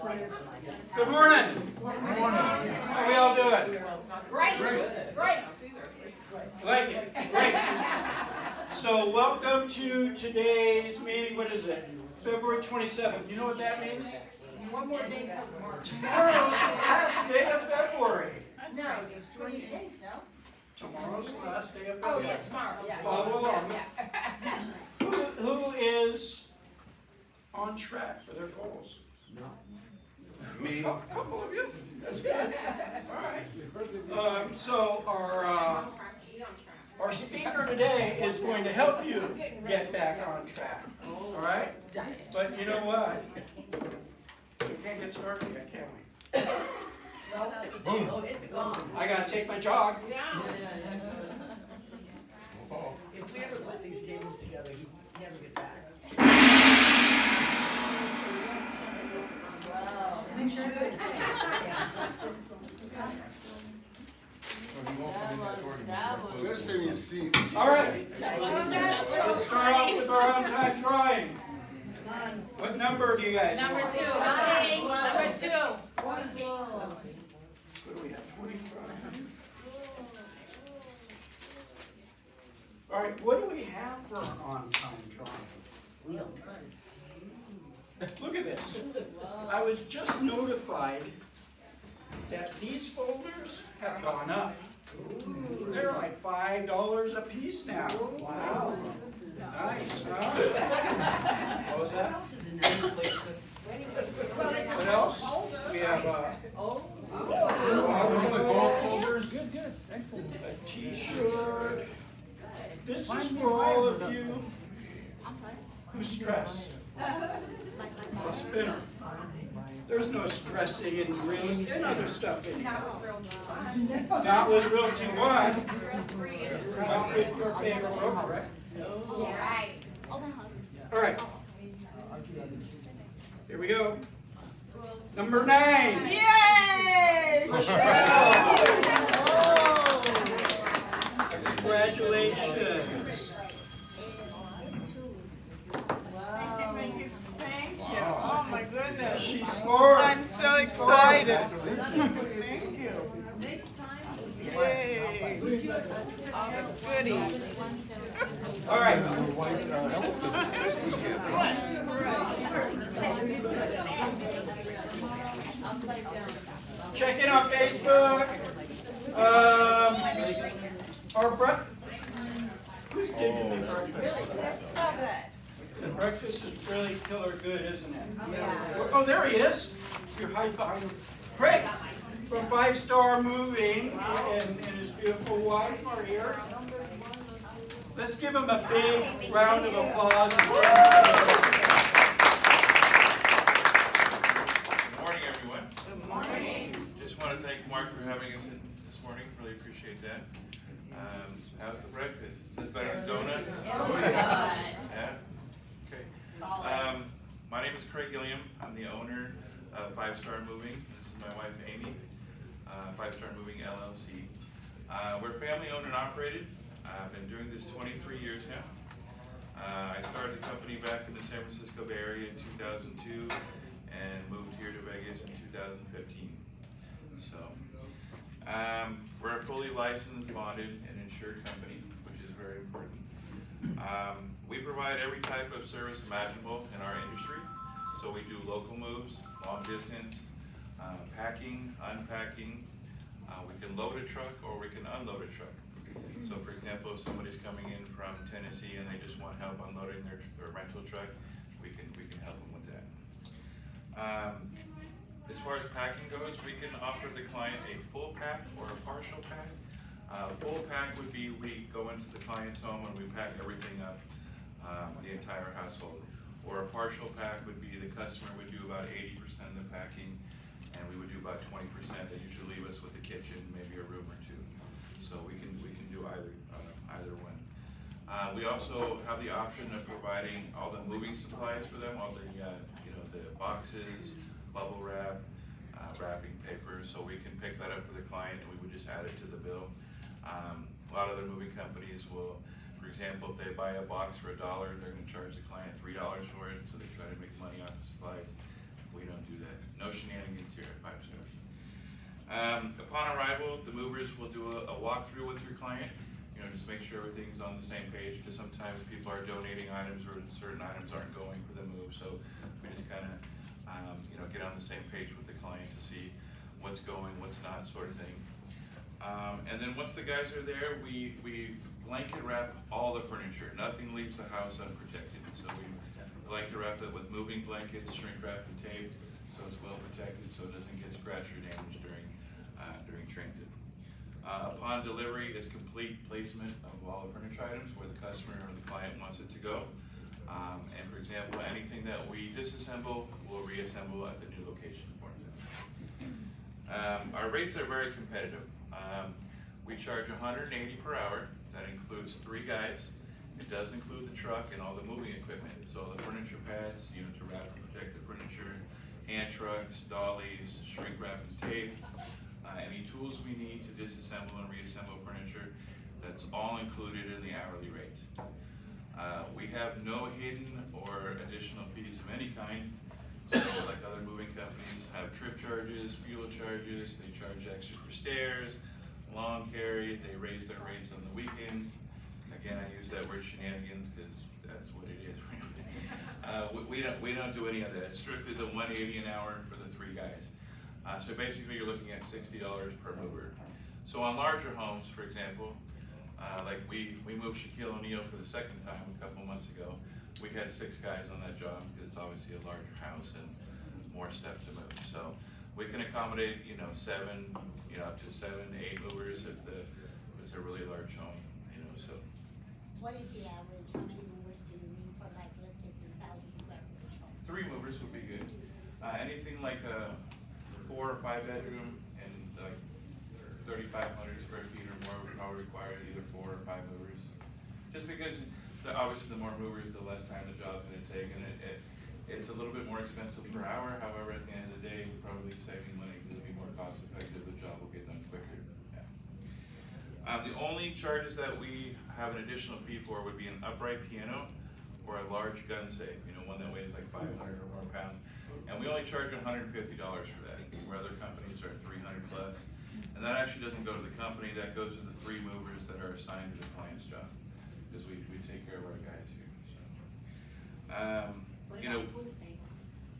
Good morning. Good morning. How we all doing? Great. Like it. Great. So welcome to today's meeting. What is it? February 27th. You know what that means? One more day till tomorrow. Tomorrow's the last day of February. No, there's 20 days, no? Tomorrow's the last day of Oh, February. yeah, tomorrow, yeah. Follow along. Yeah. Who is on track for their goals? Me. A couple of you. That's good. All right. So our speaker today is going to help you get back on track. All right. But you know what? We can't get started yet, can we? Boom. I gotta take my jog. If we ever put these tables together, he'd never get back. We should. We're gonna save you a seat. All right. Let's start off with our on-time drawing. What number do you guys Number want? 2. Number 2. What do we have? 25. All right. What do we have for an on-time drawing? We don't. Look at this. I was just notified that these folders have gone up. They're like $5 a piece now. Wow. Nice, huh? What was that? Else is in that. What else? We have Good. Excellent. a t-shirt. This is for all of you who stress. A spinner. There's no stressing in real estate. There's other stuff in here. Not with Realty One. Not with your favorite broker, right? Right. All right. Here we go. Number 9. Yay! Michelle. Congratulations. Thank you. Oh my goodness. She scored. I'm so excited. Thank you. Yay. All the goodies. All right. Check in on Facebook. Our who's giving me breakfast? The breakfast is really killer good, isn't it? Oh, there he is. You're hiding behind him. Craig from 5 Star Moving and his beautiful wife are here. Let's give him a big round of applause. Good morning, everyone. Good morning. Just want to thank Mark for having us in this morning. Really appreciate that. How's the breakfast? Is this better than donuts? Yeah? Okay. My name is Craig Gilliam. I'm the owner of 5 Star Moving. This is my wife, Amy. 5 Star Moving LLC. We're family owned and operated. I've been doing this 23 years now. I started the company back in the San Francisco Bay Area in 2002 and moved here to Vegas in 2015. So, we're a fully licensed, bonded, and insured company, which is very important. We provide every type of service imaginable in our industry. So we do local moves, long distance, packing, unpacking. We can load a truck or we can unload a truck. So for example, if somebody's coming in from Tennessee and they just want help unloading their rental truck, we can help them with that. As far as packing goes, we can offer the client a full pack or a partial pack. Full pack would be we go into the client's home and we pack everything up, the entire household. Or a partial pack would be the customer would do about 80% of the packing and we would do about 20%. They usually leave us with the kitchen, maybe a room or two. So we can do either one. We also have the option of providing all the moving supplies for them, all the the boxes, bubble wrap, wrapping paper, so we can pick that up for the client and we would just add it to the bill. A lot of the moving companies will, for example, if they buy a box for $1, they're going to charge the client $3 for it, so they try to make money off the supplies. We don't do that. No no shenanigans here at 5 Stars. Upon arrival, the movers will do a walkthrough with your client, just make sure everything's on the same page, because sometimes people are donating items or certain items aren't going for the move, so we just kind of, get on the same page with the client to see what's going, what's not, sort of thing. And then once the guys are there, we blanket wrap all the furniture. Nothing leaves the house unprotected. So we blanket wrap it with moving blankets, shrink wrap and tape, so it's well protected, so it doesn't get scratched or damaged during transit. Upon delivery, it's complete placement of all the furniture items where the customer or the client wants it to go. And for example, anything that we disassemble, we'll reassemble at the new location for them. Our rates are very competitive. We charge $180 per hour. That includes 3 guys. It does include the truck and all the moving equipment. So the furniture pads, to wrap and protect the furniture, hand trucks, dollies, shrink wrap and tape, any tools we need to disassemble and reassemble furniture, that's all included in the hourly rate. We have no hidden or additional fees of any kind. So like other moving companies have trip charges, fuel charges, they charge extra for stairs, lawn carry, they raise their rates on the weekends. Again, I use that word shenanigans because that's what it is. We don't do any of that. It's strictly the $180 an hour for the 3 guys. So basically you're looking at $60 per mover. So on larger homes, for example, like we moved Shaquille O'Neal for the 2nd time a couple months ago. We had 6 guys on that job because it's obviously a larger house and more stuff to move. So we can accommodate, 7, up to 7, 8 movers if it's a really large home, so. What is the average? How many movers do you need for, like, let's say 3,000 square foot home? 3 movers would be good. Anything like a 4 or 5 bedroom and like 3,500 square feet or more would probably require either 4 or 5 movers. Just because obviously the more movers, the less time the job's going to take, and it's a little bit more expensive per hour. However, at the end of the day, we're probably saving money because it'll be more cost effective. The job will get done quicker. Yeah. The only charges that we have an additional fee for would be an upright piano or a large gun safe. One that weighs like 500 or more pounds. And we only charge $150 for that, where other companies are 300 plus. And that actually doesn't go to the company, that goes to the 3 movers that are assigned to the client's job. Because we take care of our guys here. So. Pool table?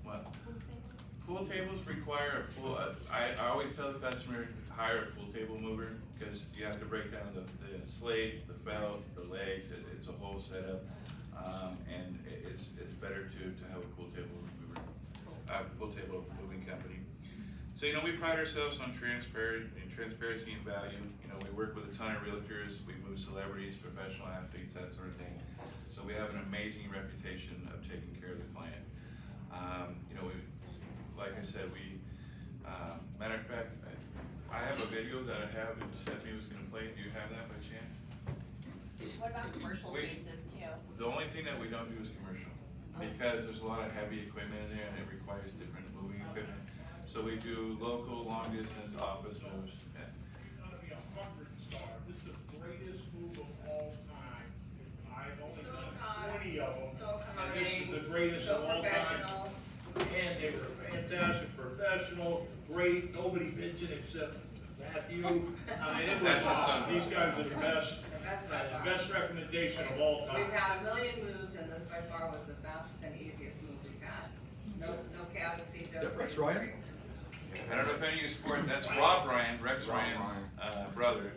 What? Pool table? Pool tables require a pool, I always tell the customer to hire a pool table mover because you have to break down the slate, the felt, the legs, it's a whole setup. And it's better to have a pool table mover, pool table moving company. So, we pride ourselves on transparency and value. We work with a ton of realtors, we move celebrities, professional athletes, that sort of thing. So we have an amazing reputation of taking care of the client. Like I said, matter of fact, I have a video that I have that Stephanie was gonna play. Do you have that by chance? What about commercial spaces too? The only thing that we don't do is commercial, because there's a lot of heavy equipment in there and it requires different moving equipment. So we do local, long distance, office moves. Yeah. It's gonna be 100 star. This is the greatest move of all time. I've only done 20 of them, and this is the greatest of all time. And they were fantastic, professional, great. Nobody mentioned except Matthew. I mean, it was awesome. These guys are the best. Best recommendation of all time. We've had a million moves, and this by far was the fastest and easiest move we've had. No casualties. Is that Rex Ryan? I don't know if any of you support, that's Rob Ryan, Rex Ryan's brother.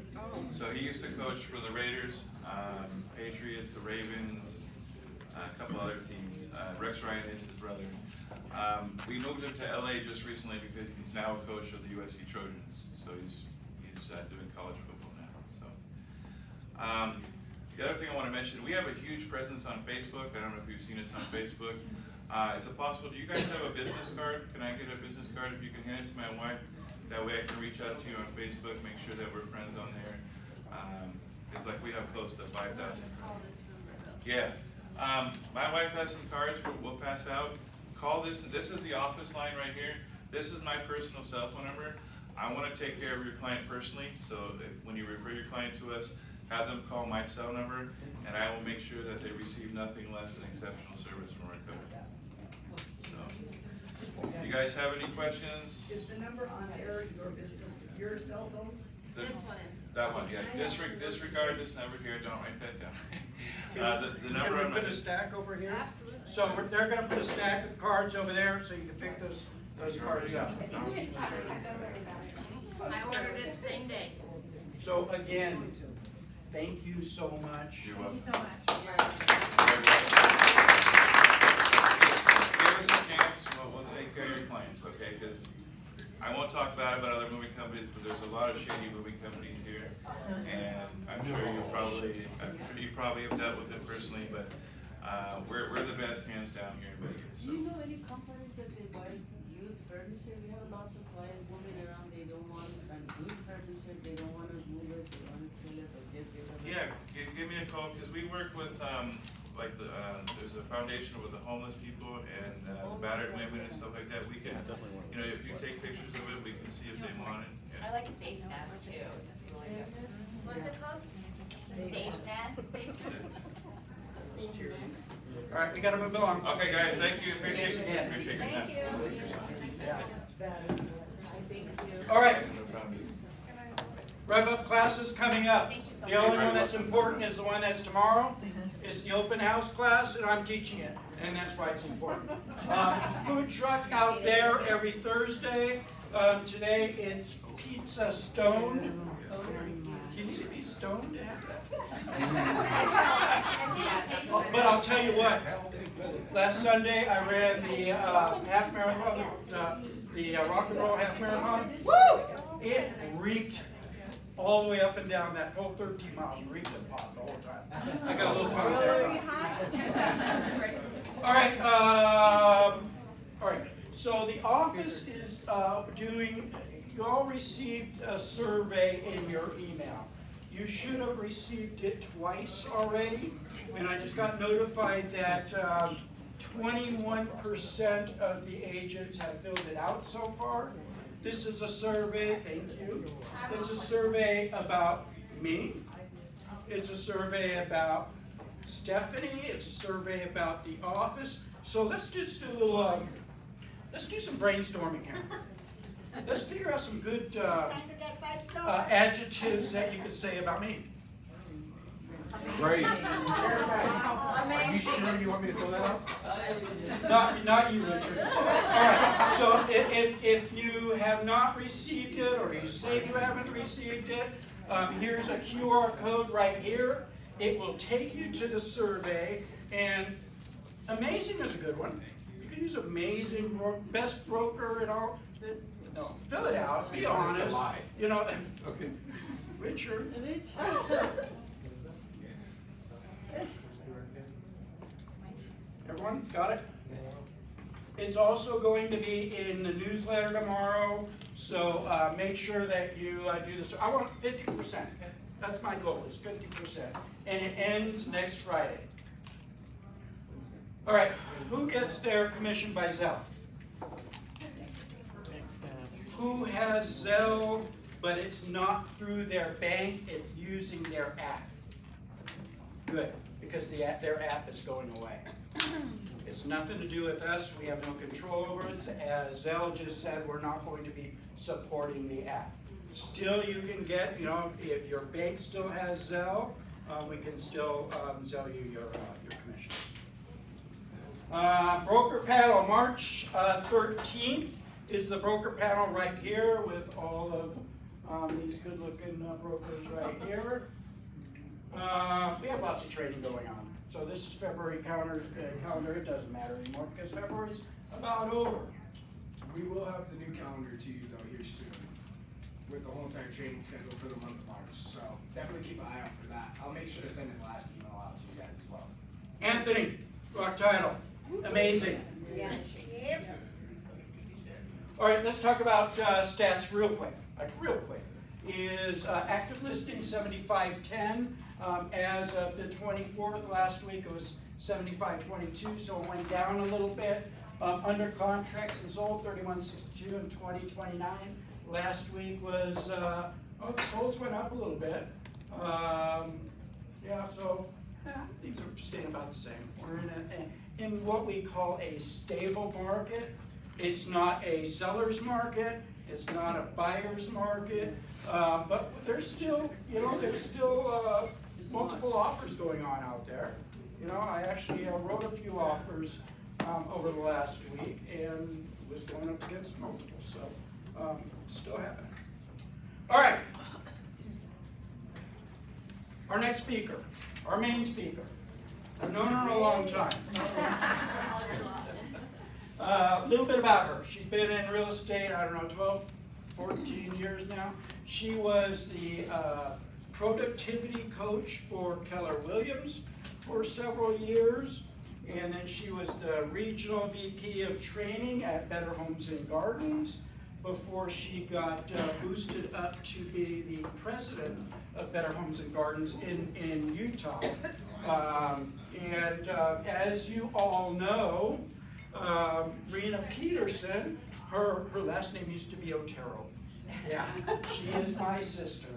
So he used to coach for the Raiders, Patriots, the Ravens, a couple other teams. Rex Ryan is his brother. We moved him to LA just recently because he's now a coach of the USC Trojans. So he's doing college football now. So the other thing I want to mention, we have a huge presence on Facebook. I don't know if you've seen us on Facebook. Is it possible, do you guys have a business card? Can I get a business card if you can hand it to my wife? That way I can reach out to you on Facebook, make sure that we're friends on there. It's like we have close to 5,000 friends. Yeah. My wife has some cards we'll pass out. Call this is the office line right here. This is my personal cell phone number. I want to take care of your client personally, so when you refer your client to us, have them call my cell number, and I will make sure that they receive nothing less than exceptional service from our company. So, you you guys have any questions? Is the number on air your business, your cell phone? The- This one is. That one, yeah. Disregard this number here. Don't write that down. The Can number we on put my. a stack over here? Absolutely. So they're gonna put a stack of cards over there, so you can pick those cards up. I ordered it same day. So again, thank you so much. You're welcome. so much. Give us a chance, we'll take care of your claims, okay? Because I won't talk bad about other moving companies, but there's a lot of shady moving companies here. And I'm sure you probably have dealt with it personally, but we're the best hands down here in Vegas. Do you know any companies that they buy used furniture? We have lots of clients moving around, they don't want good furniture, they don't wanna move it, they wanna sell it or get rid of it. Yeah, give me a call, because we work with, there's a foundation with the homeless people and battered women and stuff like that. We can, you know, if you take pictures of it, we can see if they want it. I Yeah. like Safe Nest too. What's it called? Safe Nest. Same mess. All right, we gotta move along. Okay, guys, thank you, appreciate your time. Thank you. Yeah. Thank you. All right, No problem. rev up classes coming up. Thank you so The only one that's important is the one that's tomorrow. It's the open house class, and I'm teaching it, and that's why it's important. Food truck out there every Thursday. Today it's Pizza Stone. Do you need to be stoned to have that? But I'll tell you what, last Sunday I ran the half marathon, the rock and roll half marathon. Woo! It reeked all the way up and down that whole 13 miles, reeked and popped the whole time. I got a little contact. All right, so the office is doing, you all received a survey in your email. You should have received it twice already, and I just got notified that 21% of the agents have filled it out so far. This is a survey, thank you. It's a survey about me. It's a survey about Stephanie. It's a survey about the office. So let's just do a little, let's do some brainstorming here. Let's figure out some good adjectives that you could say about me. Great. Are you sure you want me to fill that out? Not you, Richard. All right. So if you have not received it, or you say you haven't received it, here's a QR code right here. It will take you to the survey, and amazing is a good one. You can use amazing, best broker and all. No, fill it out. Be honest. You know, Okay. Richard. Everyone got it? It's also going to be in the newsletter tomorrow, so make sure that you do this. I want 50%. That's my goal, is 50%. And it ends next Friday. All right, who gets their commission by Zelle? Who has Zelle, but it's not through their bank, it's using their app? Good, because their app is going away. It's nothing to do with us, we have no control over it. As Zelle just said, we're not going to be supporting the app. Still, you can get, you know, if your bank still has Zelle, we can still Zelle you your commission. Broker panel, March 13th is the broker panel right here with all of these good-looking brokers right here. We have lots of training going on. So this is February calendar. It doesn't matter anymore because February's about over. We will have the new calendar to you though here soon, with the whole entire training schedule for the month of March. So definitely keep an eye out for that. I'll make sure to send the last email out to you guys as well. Anthony, rock title, amazing. Yes. All right, let's talk about stats real quick. Is active listing 7510. As of the 24th last week, it was 7522, so it went down a little bit. Under contracts and sold 3162 and 2029. Last week was the solds went up a little bit. Yeah, so things are staying about the same. We're in what we call a stable market. It's not a seller's market, it's not a buyer's market, but there's still, multiple offers going on out there. I actually wrote a few offers over the last week and was going up against multiple, so still happening. All right. Our next speaker, our main speaker. I've known her a long time. A little bit about her. She's been in real estate, 12, 14 years now. She was the productivity coach for Keller Williams for several years. And then she was the regional VP of training at Better Homes and Gardens before she got boosted up to be the president of Better Homes and Gardens in Utah. As you all know, Rena Peterson, her last name used to be Otero. Yeah, she is my sister.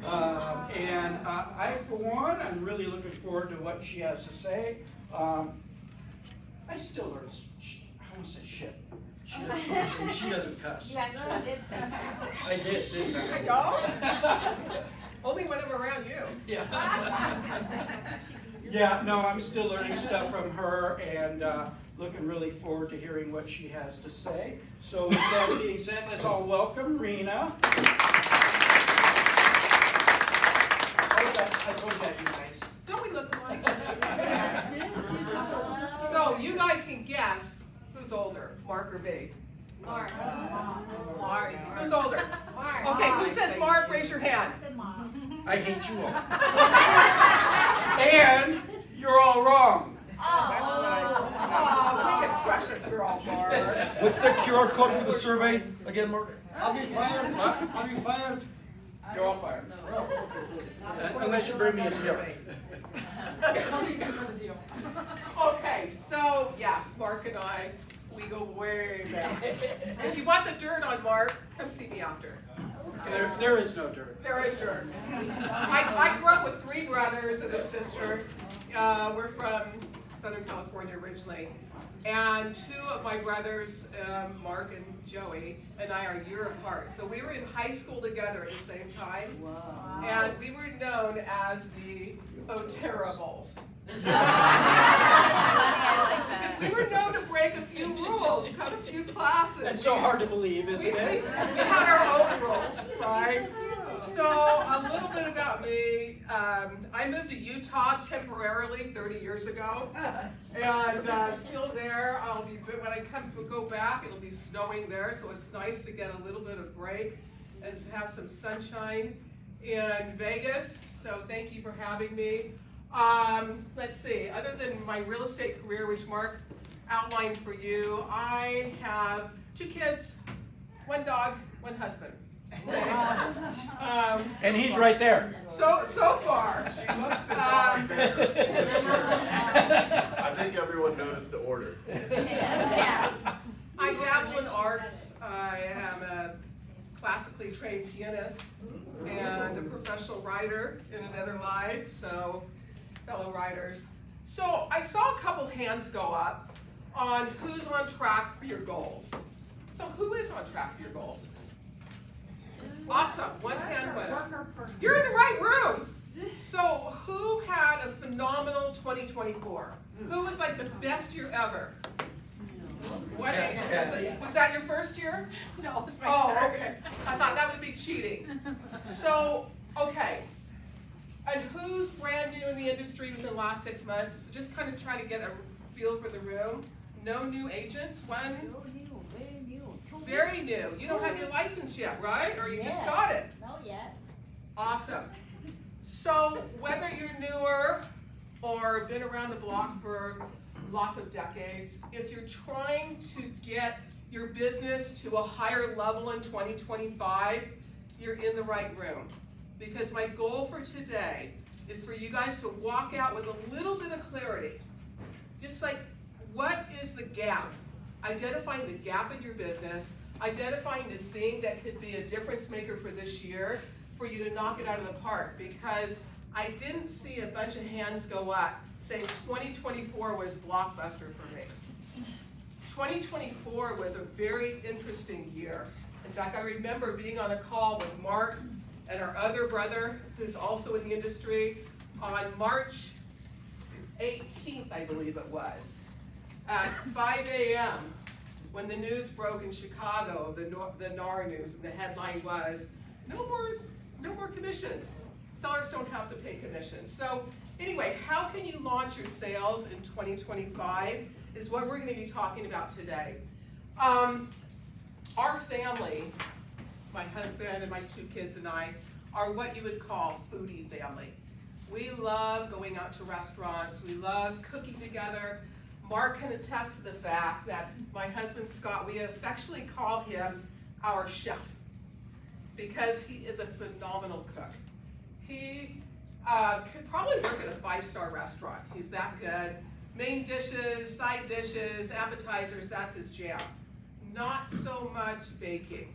I, for one, I'm really looking forward to what she has to say. I still learn, I want to say shit. She doesn't cuss. Yeah, no, I did say I did, didn't I? I don't? Only when I'm around you. Yeah, no, I'm still learning stuff from her and looking really forward to hearing what she has to say. So with that being said, let's all welcome Rena. I told that, you guys. Don't we look alike? So you guys can guess who's older, Mark or B? Mark. Mark. Who's older? Mark. Okay, who says Mark? Raise your hand. I hate you all. And you're all wrong. Oh, big expression, you're all Mark. What's the QR code for the survey again, Mark? I'll be fired. I'll be fired. You're all fired. Unless you bring me a deal. Okay, so yes, Mark and I, we go way back. If you want the dirt on Mark, come see me after. There is no dirt. There is dirt. I grew up with 3 brothers and a sister. We're from Southern California originally. And 2 of my brothers, Mark and Joey, and I are a year apart. So we were in high school together at the same time. Wow. And we were known as the O'Terribles. Because we were known to break a few rules, cut a few classes. That's so hard to believe, isn't it? We had our own rules, right? So a little bit about me. I moved to Utah temporarily 30 years ago, and still there. When I go back, it'll be snowing there, so it's nice to get a little bit of break and have some sunshine in Vegas. So thank you for having me. Let's see. Other than my real estate career, which Mark outlined for you, I have 2 kids, 1 dog, 1 husband. And he's right there. So far. She loves the dog. I think everyone noticed the order. I dabble in arts. I am a classically trained pianist and a professional writer in another life, so fellow writers. So I saw a couple hands go up on who's on track for your goals. So who is on track for your goals? Awesome, 1 hand went up. You're in the right room. So who had a phenomenal 2024? Who was like the best year ever? What age? Was that your first year? No. Oh, okay. I thought that would be cheating. So, okay. And who's brand new in the industry within the last 6 months? Just kind of trying to get a feel for the room. No new agents? 1? Very new. Very new. You don't have your license yet, right? Or you just got it? Not yet. Awesome. So whether you're newer or been around the block for lots of decades, if you're trying to get your business to a higher level in 2025, you're in the right room. Because my goal for today is for you guys to walk out with a little bit of clarity. Just like, what is the gap? Identifying the gap in your business, identifying the thing that could be a difference maker for this year, for you to knock it out of the park. Because I didn't see a bunch of hands go up saying 2024 was blockbuster for me. 2024 was a very interesting year. In fact, I remember being on a call with Mark and our other brother, who's also in the industry, on March 18th, I believe it was, at 5 a.m., when the news broke in Chicago, the NAR news, and the headline was, no more commissions. Sellers don't have to pay commissions. So anyway, how can you launch your sales in 2025 is what we're going to be talking about today. Our family, my husband and my 2 kids and I, are what you would call foodie family. We love going out to restaurants. We love cooking together. Mark can attest to the fact that my husband Scott, we affectionately call him our chef because he is a phenomenal cook. He could probably work at a 5-star restaurant. He's that good. Main dishes, side dishes, appetizers, that's his jam. Not so much baking.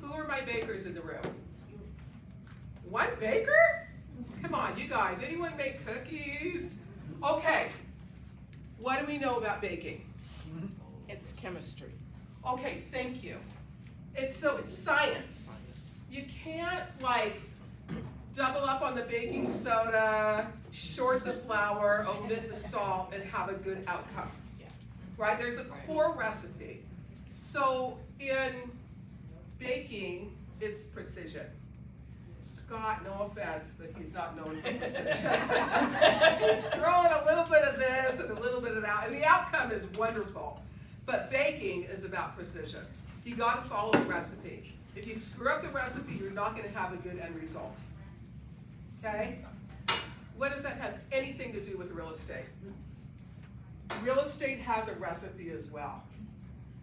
Who are my bakers in the room? One baker? Come on, you guys, anyone make cookies? Okay, what do we know about baking? It's chemistry. Okay, thank you. It's science. You can't like double up on the baking soda, short the flour, omit the salt, and have a good outcome. Right? There's a core recipe. So in baking, it's precision. Scott, no offense, but he's not known for precision. He's throwing a little bit of this and a little bit of that, and the outcome is wonderful. But baking is about precision. You got to follow the recipe. If you screw up the recipe, you're not going to have a good end result. Okay? What does that have anything to do with real estate? Real estate has a recipe as well.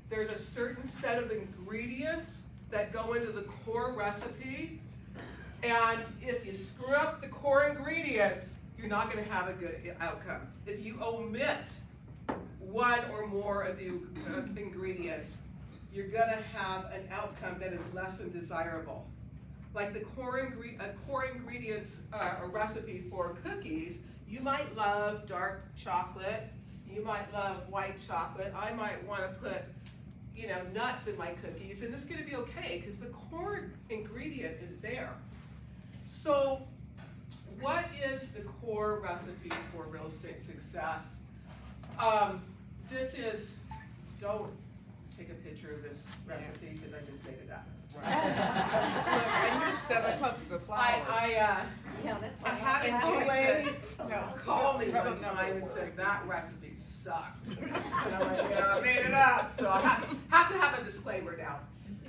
There's a certain set of ingredients that go into the core recipe, and if you screw up the core ingredients, you're not going to have a good outcome. If you omit one or more of the ingredients, you're going to have an outcome that is less than desirable. Like the core ingredients, a recipe for cookies, you might love dark chocolate, you might love white chocolate, I might want to put nuts in my cookies, and it's going to be okay because the core ingredient is there. So what is the core recipe for real estate success? This is, don't take a picture of this recipe because I just made it up. And you're 7 cups of flour. I had a teacher call me one time and said that recipe sucked. And I'm like, yeah, I made it up. So I have to have a disclaimer now.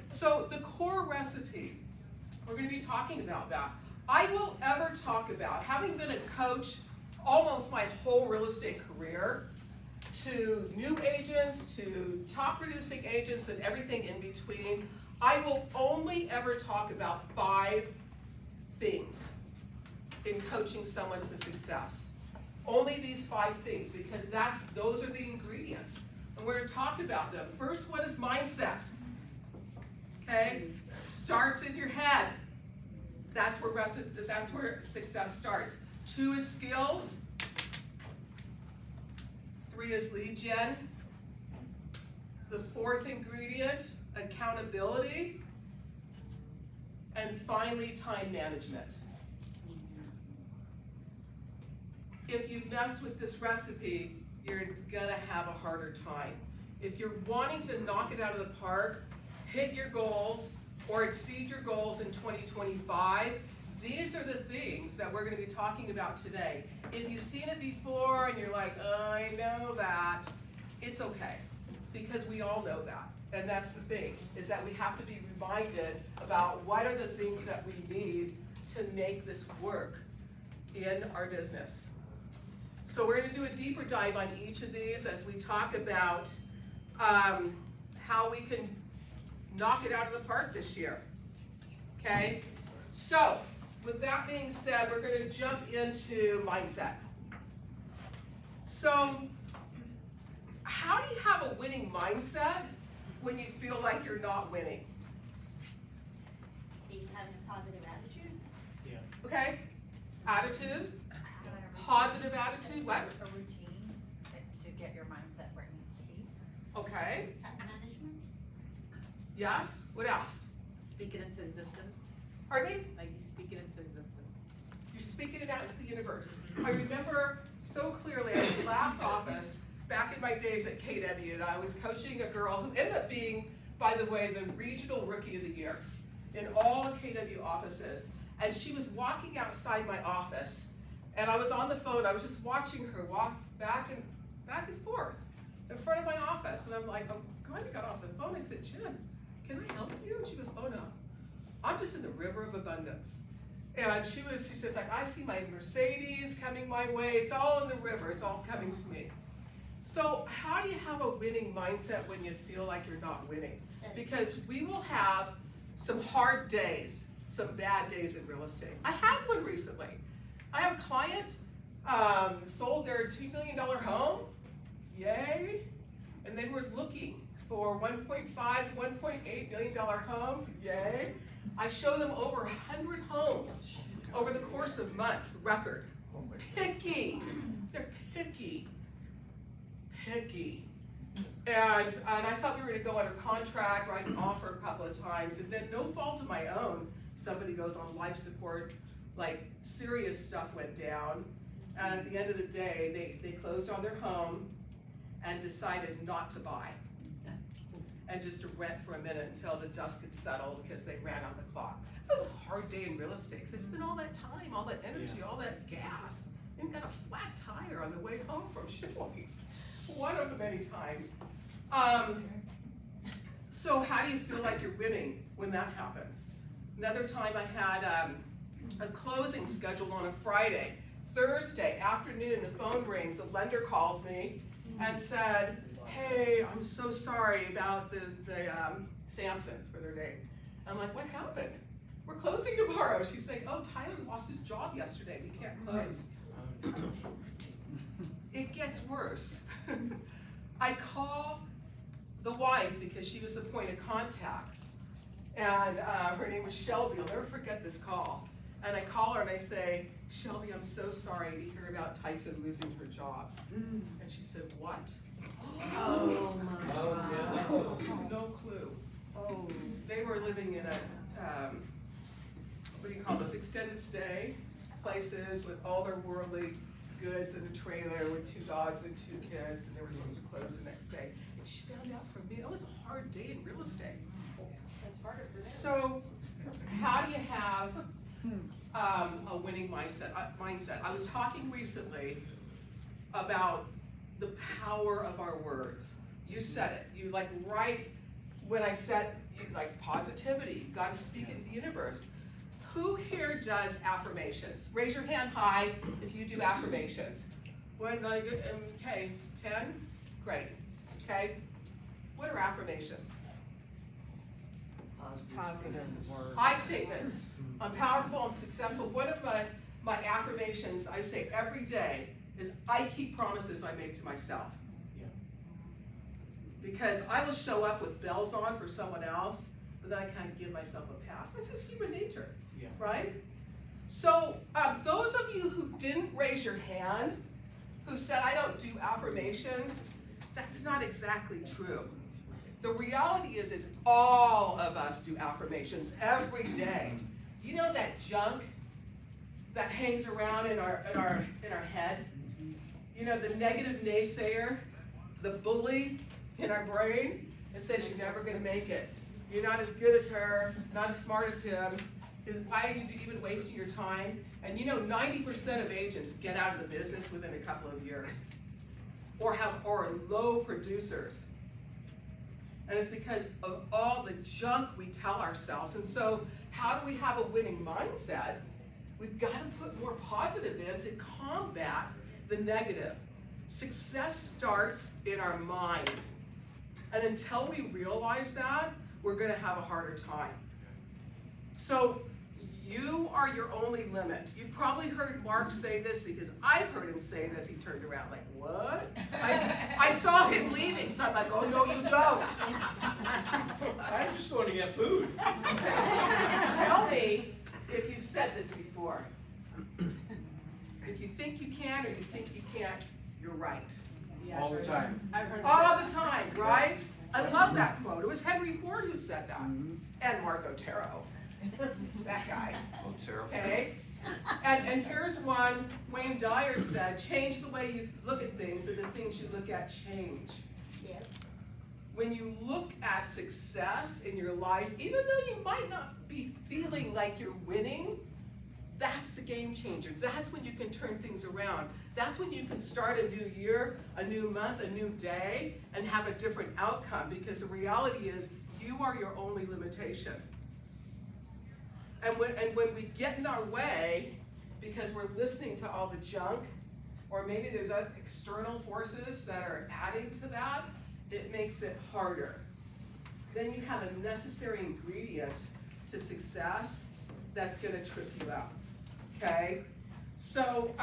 So the core recipe, we're going to be talking about that. I will ever talk about, having been a coach almost my whole real estate career, to new agents, to top producing agents, and everything in between, I will only ever talk about 5 things in coaching someone to success. Only these 5 things, because those are the ingredients. And we're going to talk about them. First one is mindset. Okay? Starts in your head. That's where success starts. 2 is skills. 3 is lead gen. The 4th ingredient, accountability. And finally, time management. If you mess with this recipe, you're gonna have a harder time. If you're wanting to knock it out of the park, hit your goals, or exceed your goals in 2025, these are the things that we're going to be talking about today. If you've seen it before and you're like, oh, I know that, it's okay, because we all know that. And that's the thing, is that we have to be reminded about what are the things that we need to make this work in our business. So we're going to do a deeper dive on each of these as we talk about how we can knock it out of the park this year. Okay? So, with that being said, we're going to jump into mindset. So, how do you have a winning mindset when you feel like you're not winning? Having a positive attitude. Yeah. Okay? Attitude? Positive attitude, what? A routine to get your mindset where it needs to be. Okay, Management? yes, what else? Speak it into existence, Pardon me? like you speak it into existence. You're speaking it out into the universe. I remember so clearly I was in class office back in my days at KW, and I was coaching a girl who ended up being, by the way, the regional rookie of the year in all the KW offices. And she was walking outside my office, and I was on the phone. I was just watching her walk back and forth in front of my office. And I'm like, oh, I got off the phone. I said, Jen, can I help you? And she goes, oh no, I'm just in the river of abundance. And she says, like, I see my Mercedes coming my way. It's all in the river. It's all coming to me. So how do you have a winning mindset when you feel like you're not winning? Because we will have some hard days, some bad days in real estate. I had one recently. I have a client, sold their $2 million home, yay. And they were looking for $1.5, $1.8 million homes, yay. I show them over 100 homes over the course of months, record. Picky, they're picky. And I thought we were gonna go under contract, write an offer a couple of times, and then no fault of my own, somebody goes on life support, like serious stuff went down. And at the end of the day, they closed on their home and decided not to buy. And just to rent for a minute until the dust had settled because they ran out the clock. It was a hard day in real estate because they spent all that time, all that energy, all that gas, and got a flat tire on the way home from showings. One of the many times. So how do you feel like you're winning when that happens? Another time I had a closing scheduled on a Friday. Thursday afternoon, the phone rings, a lender calls me and said, hey, I'm so sorry about the Sampsons for their day. I'm like, what happened? We're closing tomorrow. She's like, oh, Tyler lost his job yesterday. We can't close. It gets worse. I call the wife because she was the point of contact. And her name was Shelby. I'll never forget this call. And I call her and I say, Shelby, I'm so sorry to hear about Tyson losing her job. And she said, what? Oh my God. No clue. Oh. They were living in a, what do you call those, extended stay places with all their worldly goods in a trailer with 2 dogs and 2 kids, and they were supposed to close the next day. And she found out from me, it was a hard day in real estate. So, how do you have a winning mindset? I was talking recently about the power of our words. You said it. You like right when I said like positivity. You've got to speak into the universe. Who here does affirmations? Raise your hand high if you do affirmations. Okay, 10? Great. Okay. What are affirmations? Positive words. I statements. I'm powerful, I'm successful. One of my affirmations I say every day is I keep promises I make to myself. Because I will show up with bells on for someone else, but then I kind of give myself a pass. That's just human nature, right? So those of you who didn't raise your hand, who said I don't do affirmations, that's not exactly true. The reality is all of us do affirmations every day. You know that junk that hangs around in our head? You know, the negative naysayer, the bully in our brain that says you're never gonna make it. You're not as good as her, not as smart as him. Why are you even wasting your time? And you know, 90% of agents get out of the business within a couple of years, or are low producers. And it's because of all the junk we tell ourselves. And so, how do we have a winning mindset? We've got to put more positive in to combat the negative. Success starts in our mind. And until we realize that, we're going to have a harder time. So, you are your only limit. You've probably heard Mark say this because I've heard him say this. He turned around like, what? I saw him leaving, so I'm like, oh no, you don't. I'm just going to get food. Tell me if you've said this before. If you think you can or you think you can't, you're right. All the time. I've heard All the time, right? I love that quote. It was Henry Ford who said that. Mhm. And Mark Otero. That guy. Otero. Okay? And here's one Wayne Dyer said, change the way you look at things and the things you look at change. Yes. When you look at success in your life, even though you might not be feeling like you're winning, that's the game changer. That's when you can turn things around. That's when you can start a new year, a new month, a new day, and have a different outcome, because the reality is you are your only limitation. And when we get in our way, because we're listening to all the junk, or maybe there's other external forces that are adding to that, it makes it harder. Then you have a necessary ingredient to success that's gonna trip you up, okay? So,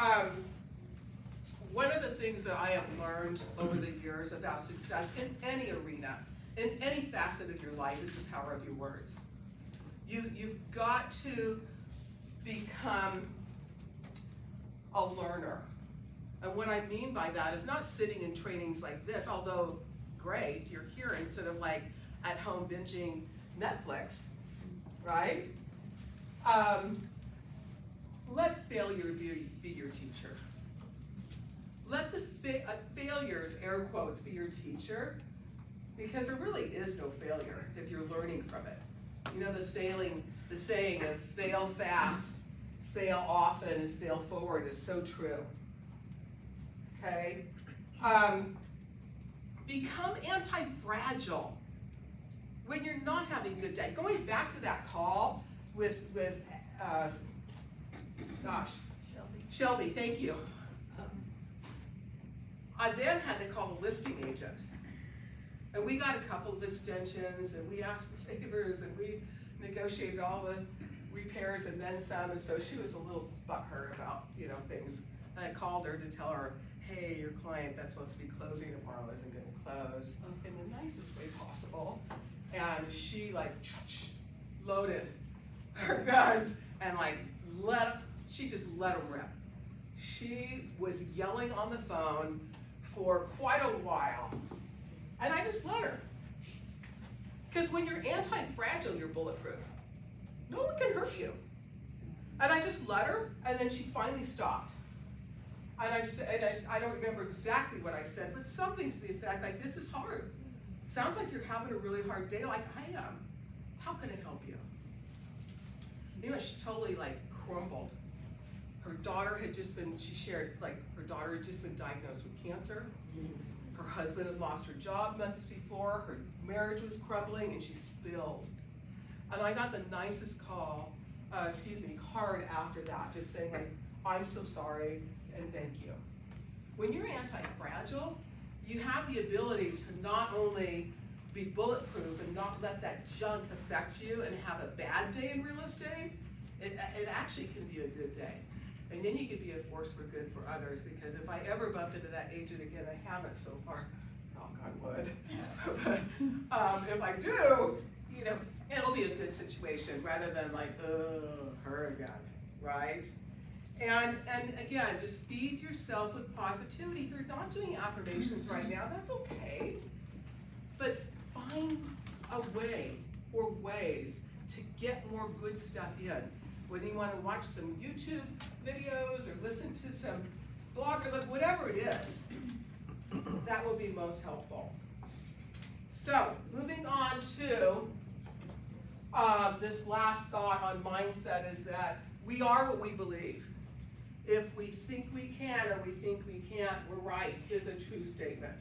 one of the things that I have learned over the years about success in any arena, in any facet of your life, is the power of your words. You've got to become a learner. And what I mean by that is not sitting in trainings like this, although great, you're here instead of like at home binging Netflix, right? Let failure be your teacher. Let the failures, air quotes, be your teacher, because there really is no failure if you're learning from it. You know the saying of fail fast, fail often, and fail forward is so true. Okay? Become anti-fragile when you're not having a good day. Going back to that call with Shelby, thank you. I then had to call the listing agent. And we got a couple of extensions, and we asked for favors, and we negotiated all the repairs and then some, and so she was a little butthurt about, things. And I called her to tell her, hey, your client that's supposed to be closing tomorrow isn't gonna close in the nicest way possible. And she loaded her guns and she just let them rip. She was yelling on the phone for quite a while. And I just let her. Because when you're anti-fragile, you're bulletproof. No one can hurt you. And I just let her, and then she finally stopped. And I don't remember exactly what I said, but something to the effect like, this is hard. Sounds like you're having a really hard day, like I am. How can I help you? She totally crumbled. Her daughter had just been, she shared, her daughter had just been diagnosed with cancer. Her husband had lost her job months before, her marriage was crumbling, and she spilled. And I got the nicest card after that, just saying I'm so sorry, and thank you. When you're anti-fragile, you have the ability to not only be bulletproof and not let that junk affect you and have a bad day in real estate, it actually can be a good day. And then you can be a force for good for others, because if I ever bump into that agent again, I haven't so far, knock on wood. But if I do, it'll be a good situation rather than her again, right? And again, just feed yourself with positivity. If you're not doing affirmations right now, that's okay. But find a way or ways to get more good stuff in. Whether you want to watch some YouTube videos or listen to some blog or whatever it is, that will be most helpful. So, moving on to this last thought on mindset is that we are what we believe. If we think we can or we think we can't, we're right, is a true statement.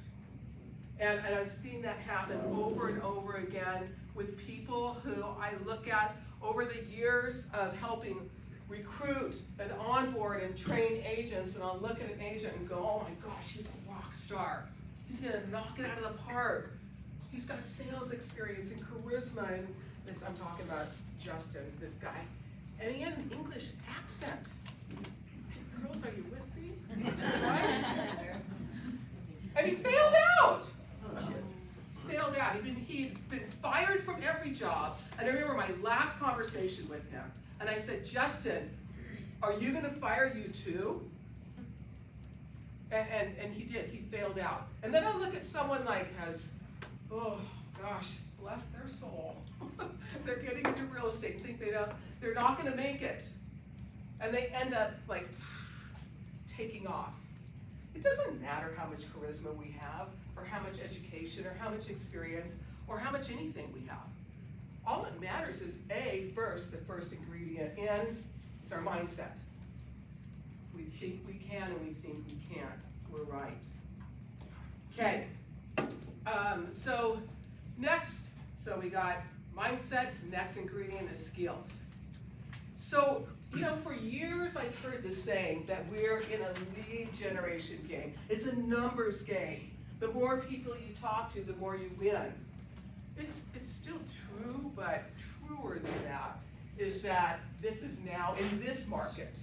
And I've seen that happen over and over again with people who I look at over the years of helping recruit and onboard and train agents, and I'll look at an agent and go, oh my gosh, he's a rock star. He's gonna knock it out of the park. He's got sales experience and charisma, and this, I'm talking about Justin, this guy. And he had an English accent. Girls, are you with me? Right? And he failed out. Failed out. He'd been fired from every job. And I remember my last conversation with him. And I said, Justin, are you going to fire you too? And he did, he failed out. And then I look at someone like oh gosh, bless their soul. They're getting into real estate and think they're not gonna make it. And they end up like taking off. It doesn't matter how much charisma we have, or how much education, or how much experience, or how much anything we have. All that matters is the first ingredient in is our mindset. We think we can and we think we can't. We're right. Okay. So we got mindset, next ingredient is skills. So, for years I've heard the saying that we're in a lead generation game. It's a numbers game. The more people you talk to, the more you win. It's still true, but truer than that is that this is now in this market,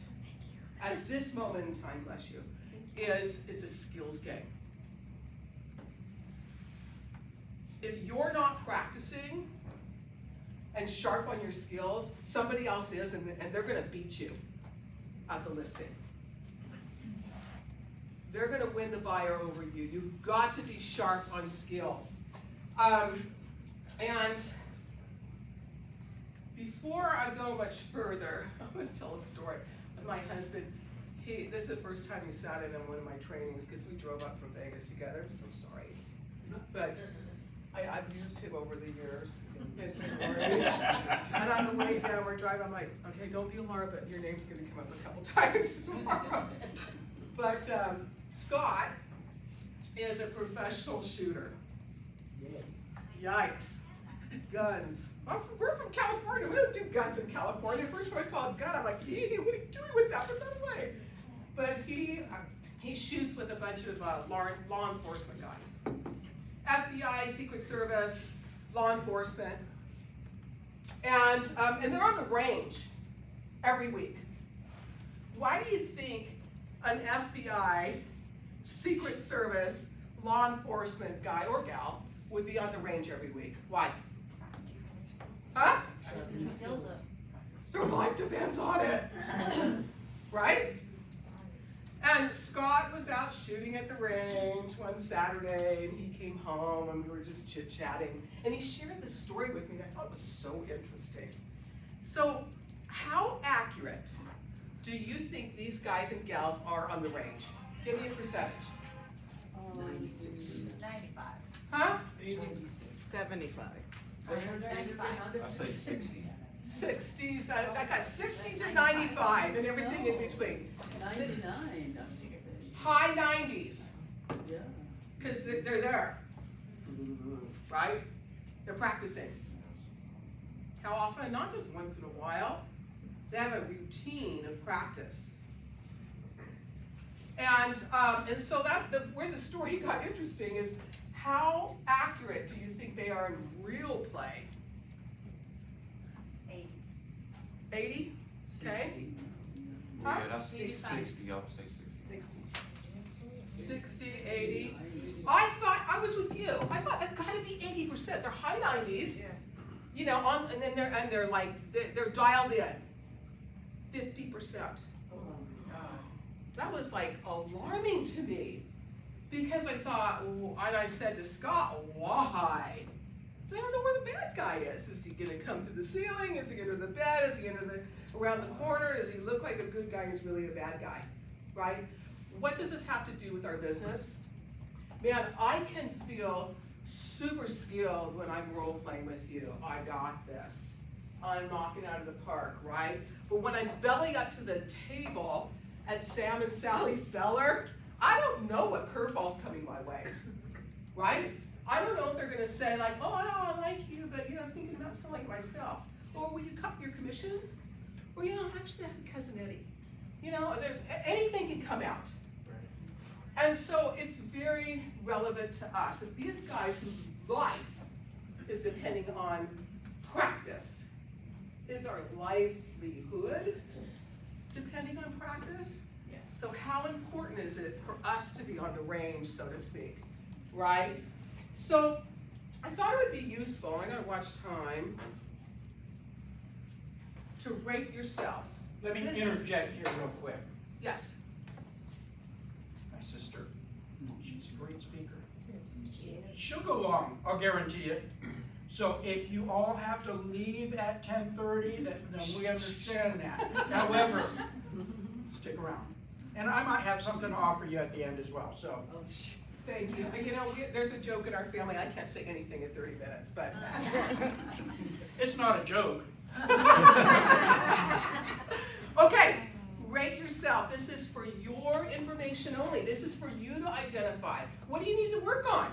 at this moment in time, bless you, it's a skills game. If you're not practicing and sharp on your skills, somebody else is, and they're gonna beat you at the listing. They're gonna win the buyer over you. You've got to be sharp on skills. And before I go much further, I'm gonna tell a story. My husband, this is the first time he sat in on one of my trainings because we drove up from Vegas together. I'm so sorry. But I've used him over the years in stories. And on the way down, we're driving, I'm like, okay, don't be alarmed, but your name's gonna come up a couple times tomorrow. But Scott is a professional shooter. Yikes. Guns. We're from California. We don't do guns in California. First time I saw a gun, I'm like, what are you doing with that? Put that away. But he shoots with a bunch of law enforcement guys. FBI, Secret Service, law enforcement. And they're on the range every week. Why do you think an FBI, Secret Service, law enforcement guy or gal would be on the range every week? Why? Huh? Their life depends on it. Right? And Scott was out shooting at the range one Saturday, and he came home, and we were just chit-chatting, and he shared this story with me, and I thought it was so interesting. So, how accurate do you think these guys and gals are on the range? Give me a percentage. 96%. 95. Huh? 75. 95. I say 60. 60s, I got 60s and 95 and everything in between. 99. High 90s, Yeah. because they're there, right? They're practicing. How often? Not just once in a while. They have a routine of practice. And so where the story got interesting is, how accurate do you think they are in real play? 80. 80? Okay. Yeah, that's 60. I'll say 60. 60, 80. I thought, I was with you. I thought that gotta be 80%. They're high 90s. Yeah. And they're like, they're dialed in. 50%. That was like alarming to me, because I thought, and I said to Scott, why? I don't know where the bad guy is. Is he gonna come through the ceiling? Is he gonna the bed? Is he around the corner? Does he look like a good guy? He's really a bad guy, right? What does this have to do with our business? Man, I can feel super skilled when I'm role playing with you. I got this. I'm knocking out of the park, right? But when I'm belly up to the table at Sam and Sally's cellar, I don't know what curveball's coming my way, right? I don't know if they're gonna say like, oh, I like you, but I'm thinking about selling it myself. Or will you cut your commission? Or actually I have a cousin Eddie. There's anything can come out. And so it's very relevant to us. If these guys whose life is depending on practice, is our livelihood depending on practice? Yes. So how important is it for us to be on the range, so to speak, right? So I thought it would be useful, I gotta watch time, to rate yourself. Let me interject here real quick. Yes. my sister. She's a great speaker. She'll go long, I'll guarantee it. So if you all have to leave at 10:30, then we understand that. However, stick around. And I might have something to offer you at the end as well, so. Thank you. You know, there's a joke in our family, I can't say anything in 30 minutes, but. It's not a joke. Okay, rate yourself. This is for your information only. This is for you to identify. What do you need to work on?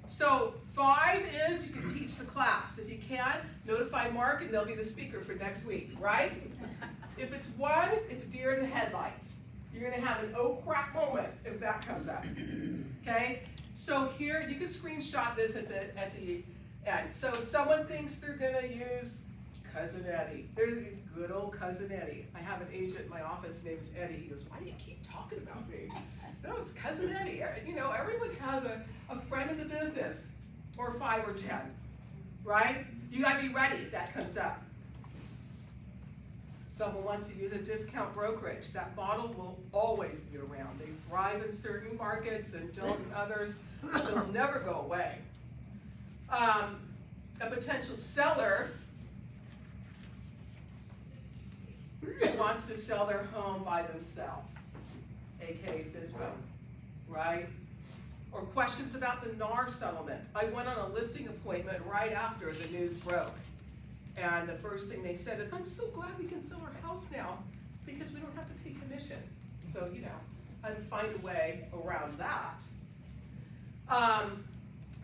So 5 is you can teach the class. If you can, notify Mark and they'll be the speaker for next week, right? If it's 1, it's deer in the headlights. You're gonna have an oh crap moment if that comes up, okay? So here, you can screenshot this at the end. So someone thinks they're gonna use Cousin Eddie. There's good old Cousin Eddie. I have an agent in my office, his name is Eddie. He goes, why do you keep talking about me? No, it's Cousin Eddie. You know, everyone has a friend in the business, or 5 or 10, right? You gotta be ready if that comes up. Someone wants to use a discount brokerage. That model will always be around. They thrive in certain markets and don't in others. They'll never go away. A potential seller wants to sell their home by themselves, aka FSBO, right? Or questions about the NAR settlement. I went on a listing appointment right after the news broke. And the first thing they said is, I'm so glad we can sell our house now because we don't have to pay commission. So, you know, I'd find a way around that.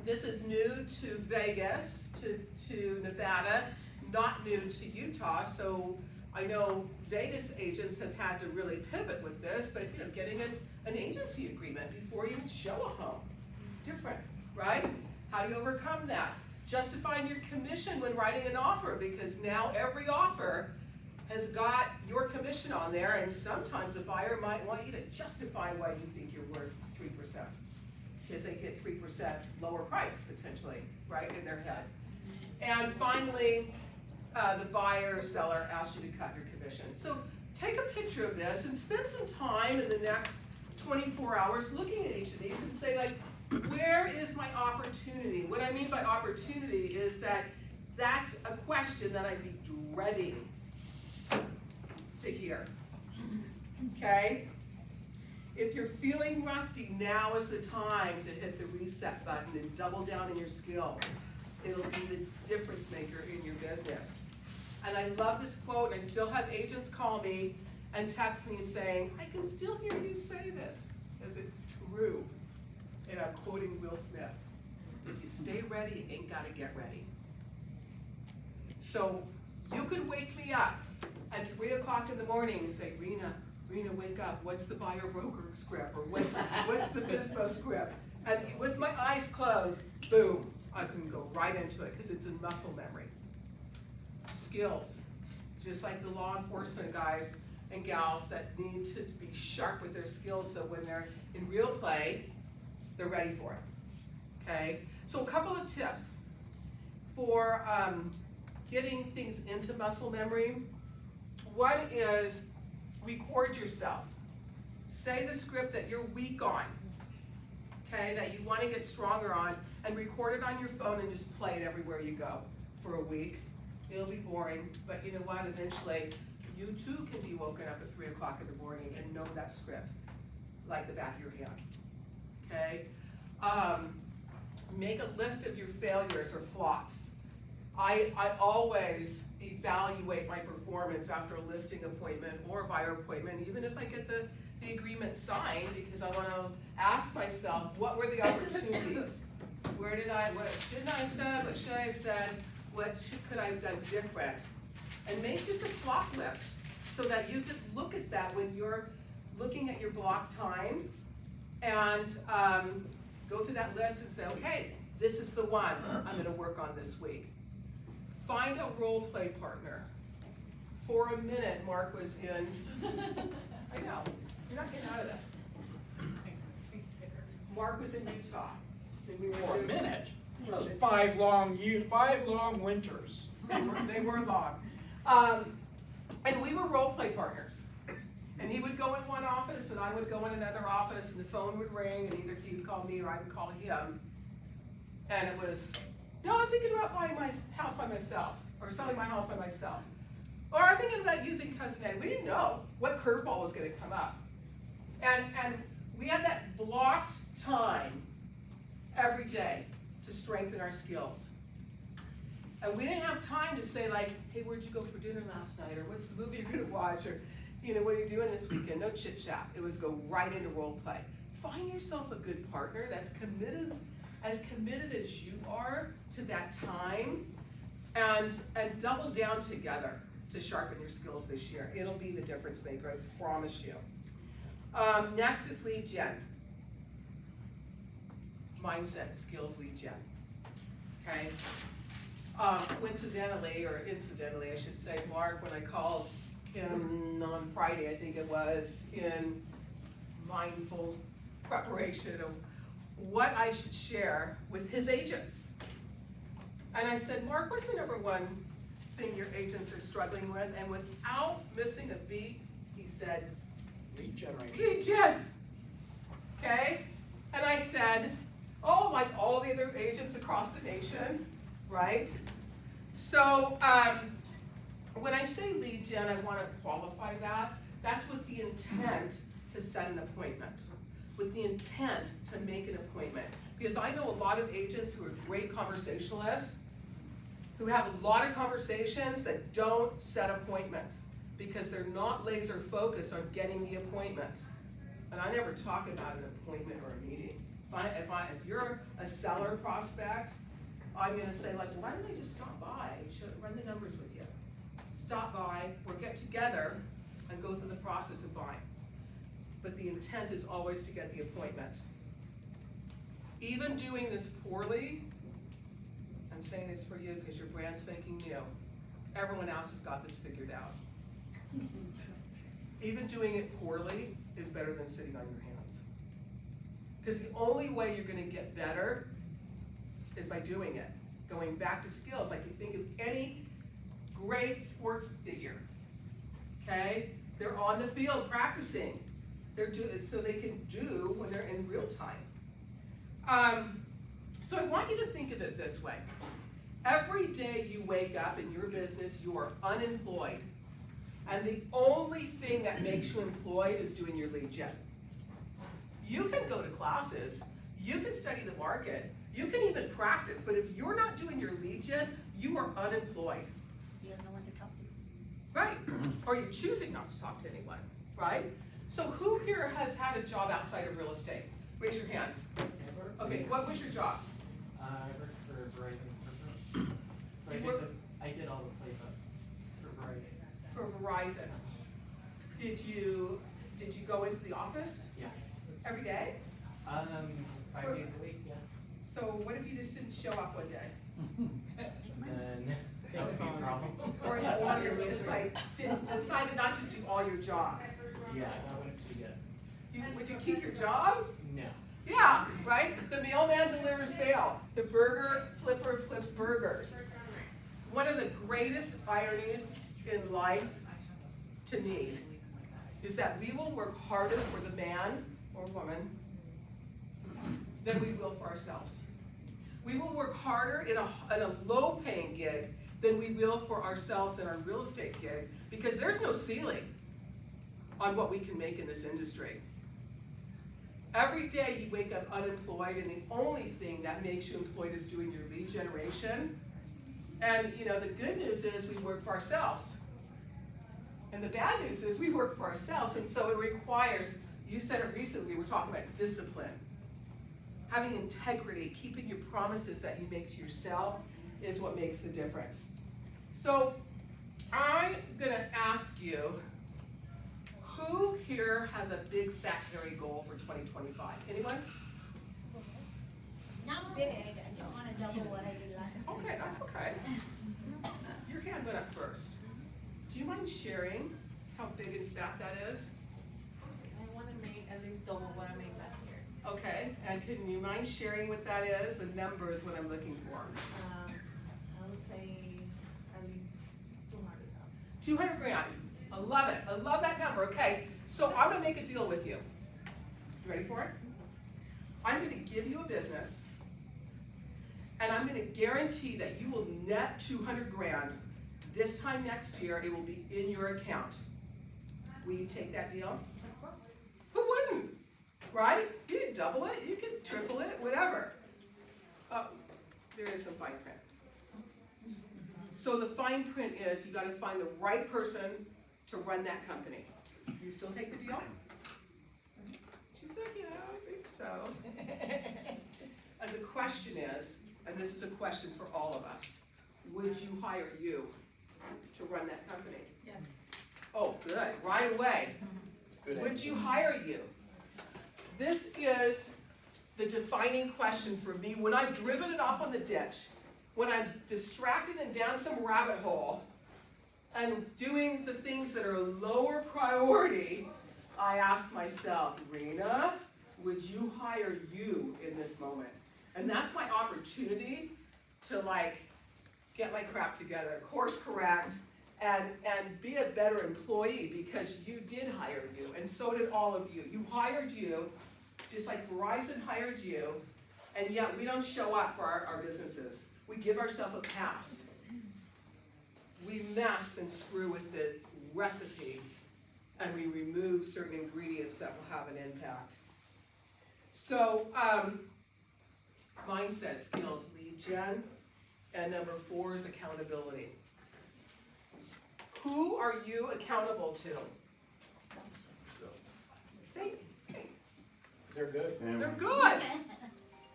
This is new to Vegas, to Nevada, not new to Utah. So I know Vegas agents have had to really pivot with this, but you know, getting an agency agreement before you show a home, different, right? How do you overcome that? Justifying your commission when writing an offer, because now every offer has got your commission on there, and sometimes the buyer might want you to justify why you think you're worth 3%, because they get 3% lower price potentially, right, in their head. And finally, the buyer or seller asks you to cut your commission. So take a picture of this and spend some time in the next 24 hours looking at each of these and say, like, where is my opportunity? What I mean by opportunity is that that's a question that I'd be dreading to hear, okay? If you're feeling rusty, now is the time to hit the reset button and double down in your skills. It'll be the difference maker in your business. And I love this quote, and I still have agents call me and text me saying, I can still hear you say this, because it's true. And I'm quoting Will Smith. If you stay ready, you ain't gotta get ready. So you could wake me up at 3 o'clock in the morning and say, Rena, wake up. What's the buyer broker script? Or what's the FSBO script? And with my eyes closed, boom, I can go right into it because it's in muscle memory. Skills, just like the law enforcement guys and gals that need to be sharp with their skills so when they're in real play, they're ready for it, okay? So a couple of tips for getting things into muscle memory. One is record yourself. Say the script that you're weak on, okay, that you want to get stronger on, and record it on your phone and just play it everywhere you go for a week. It'll be boring, but you know what, eventually you too can be woken up at 3 o'clock in the morning and know that script like the back of your hand. Okay, make a list of your failures or flops. I always evaluate my performance after a listing appointment or buyer appointment, even if I get the agreement signed, because I want to ask myself, what were the opportunities? What shouldn't I have said? What should I have said? Could I have done different? And make just a flop list so that you can look at that when you're looking at your block time and go through that list and say, okay, this is the one I'm going to work on this week. Find a role play partner. For a minute, Mark was in, I know, you're not getting out of this. Mark was in Utah. For a minute? 5 long years, 5 long winters. They were long. And we were role play partners. And he would go in one office and I would go in another office and the phone would ring and either he would call me or I would call him. And it was, no, I'm thinking about buying my house by myself or selling my house by myself. Or I'm thinking about using Cousin Ed. We didn't know what curveball was gonna come up. And we had that blocked time every day to strengthen our skills. And we didn't have time to say like, hey, where'd you go for dinner last night? Or what's the movie you're gonna watch? Or, you know, what are you doing this weekend? No chit chat. It was go right into role play. Find yourself a good partner that's committed as you are to that time, and double down together to sharpen your skills this year. It'll be the difference maker, I promise you. Next is lead gen. Mindset, skills, lead gen. Okay? Coincidentally, or incidentally, I should say, Mark, when I called him on Friday, I think it was, in mindful preparation of what I should share with his agents. And I said, Mark, what's the number one thing your agents are struggling with? And without missing a beat, he said, Lead generation. lead gen. Okay? And I said, oh, like all the other agents across the nation, right? So when I say lead gen, I want to qualify that. That's with the intent to set an appointment, with the intent to make an appointment. Because I know a lot of agents who are great conversationalists, who have a lot of conversations that don't set appointments because they're not laser focused on getting the appointment. And I never talk about an appointment or a meeting. If you're a seller prospect, I'm gonna say like, why don't I just stop by, run the numbers with you. Stop by or get together and go through the process of buying. But the intent is always to get the appointment. Even doing this poorly, I'm saying this for you because you're brand spanking new, everyone else has got this figured out. Even doing it poorly is better than sitting on your hands. Because the only way you're gonna get better is by doing it. Going back to skills, like you think of any great sports figure, okay? They're on the field practicing. They're so they can do when they're in real time. So I want you to think of it this way. Every day you wake up in your business, you are unemployed. And the only thing that makes you employed is doing your lead gen. You can go to classes, you can study the market, you can even practice, but if you're not doing your lead gen, you are unemployed. You have no one to talk to. Right, or you're choosing not to talk to anyone, right? So who here has had a job outside of real estate? Raise your hand. Okay, what was your job? I worked for Verizon. So I did all the playbooks for Verizon. For Verizon. Did you go into the office? Yeah. Every day? 5 days a week, yeah. So what if you just didn't show up one day? Then that would be a problem. Or you just like decided not to do all your job? Yeah, that wouldn't be good. Would you keep your job? No. Yeah, right? The mailman delivers mail. The burger flipper flips burgers. One of the greatest ironies in life, to me, is that we will work harder for the man or woman than we will for ourselves. We will work harder in a low-paying gig than we will for ourselves in our real estate gig, because there's no ceiling on what we can make in this industry. Every day you wake up unemployed, and the only thing that makes you employed is doing your lead generation. And you know, the good news is we work for ourselves. And the bad news is we work for ourselves, and so it requires, you said it recently, we were talking about discipline. Having integrity, keeping your promises that you make to yourself is what makes the difference. So I'm gonna ask you, who here has a big fat hairy goal for 2025? Anyone? Not big, I just wanna double what I did last year. Okay, that's okay. Your hand went up first. Do you mind sharing how big and fat that is? I wanna make at least double what I made last year. Okay, and can you mind sharing what that is? The number is what I'm looking for. I would say at least 200,000. 200 grand. I love it. I love that number. Okay, so I'm gonna make a deal with you. You ready for it? I'm gonna give you a business, and I'm gonna guarantee that you will net 200 grand. This time next year, it will be in your account. Will you take that deal? Who wouldn't? Right? You can double it, you can triple it, whatever. Oh, there is some fine print. So the fine print is you gotta find the right person to run that company. You still take the deal? She's like, yeah, I think so. And the question is, and this is a question for all of us, would you hire you to run that company? Yes. Oh, good, right away. Would you hire you? This is the defining question for me when I've driven it off on the ditch, when I'm distracted and down some rabbit hole, and doing the things that are lower priority, I ask myself, Rena, would you hire you in this moment? And that's my opportunity to like get my crap together, course correct, and be a better employee because you did hire you, and so did all of you. You hired you, just like Verizon hired you, and yet we don't show up for our businesses. We give ourselves a pass. We mess and screw with the recipe, and we remove certain ingredients that will have an impact. So, mine says skills, lead gen, and number 4 is accountability. Who are you accountable to? Say, hey. They're good. They're good.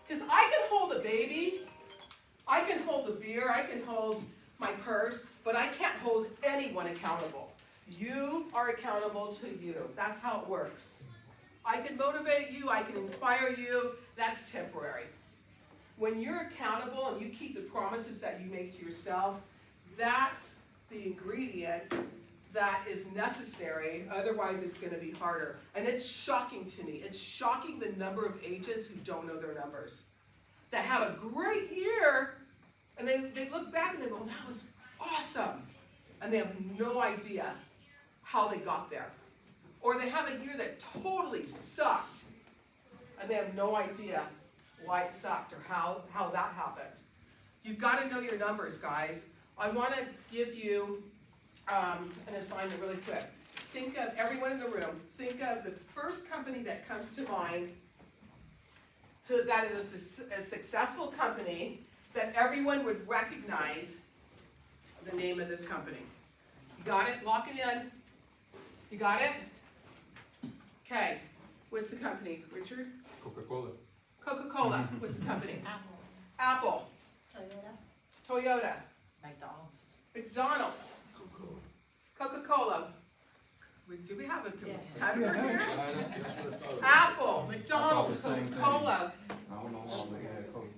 Because I can hold a baby, I can hold a beer, I can hold my purse, but I can't hold anyone accountable. You are accountable to you. That's how it works. I can motivate you, I can inspire you, that's temporary. When you're accountable and you keep the promises that you make to yourself, that's the ingredient that is necessary, otherwise it's going to be harder. And it's shocking to me. It's shocking the number of agents who don't know their numbers. That have a great year, and they look back and they go, that was awesome. And they have no idea how they got there. Or they have a year that totally sucked, and they have no idea why it sucked or how that happened. You've got to know your numbers, guys. I want to give you an assignment really quick. Think of, everyone in the room, think of the first company that comes to mind that is a successful company that everyone would recognize the name of this company. You got it? Lock it in. You got it? Okay. What's the company, Richard? Coca-Cola. Coca-Cola. What's the company? Apple. Apple. Toyota. Toyota. McDonald's. McDonald's. Coca-Cola. Do we have a competitor here? Apple, McDonald's, Coca-Cola. I don't know why they had Coke.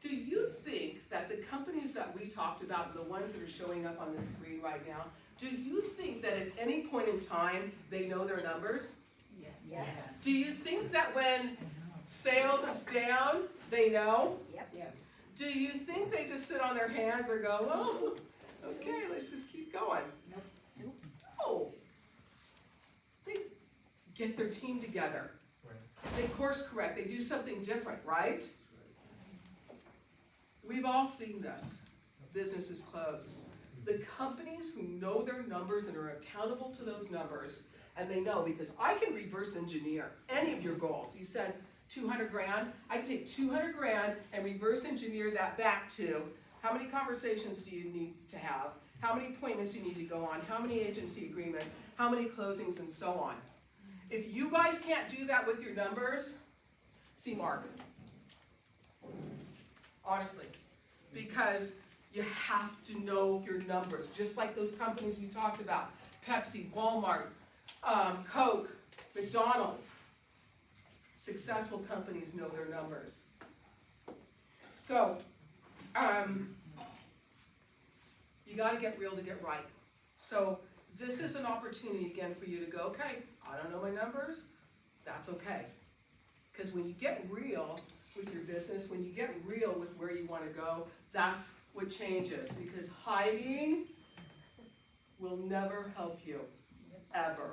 Do you think that the companies that we talked about, the ones that are showing up on the screen right now, do you think that at any point in time they know their numbers? Yes. Do you think that when sales is down, they know? Yep. Yes. Do you think they just sit on their hands or go, oh, okay, let's just keep going? Nope. No. They get their team together. They course correct. They do something different, right? We've all seen this. Businesses close. The companies who know their numbers and are accountable to those numbers, and they know, because I can reverse engineer any of your goals. You said 200 grand. I can take 200 grand and reverse engineer that back to how many conversations do you need to have, how many appointments you need to go on, how many agency agreements, how many closings, and so on. If you guys can't do that with your numbers, see Mark. Honestly, because you have to know your numbers, just like those companies we talked about, Pepsi, Walmart, Coke, McDonald's. Successful companies know their numbers. So, you gotta get real to get right. So, this is an opportunity again for you to go, okay, I don't know my numbers, that's okay. Because when you get real, with your business, when you get real with where you wanna go, that's what changes, because hiding will never help you, ever.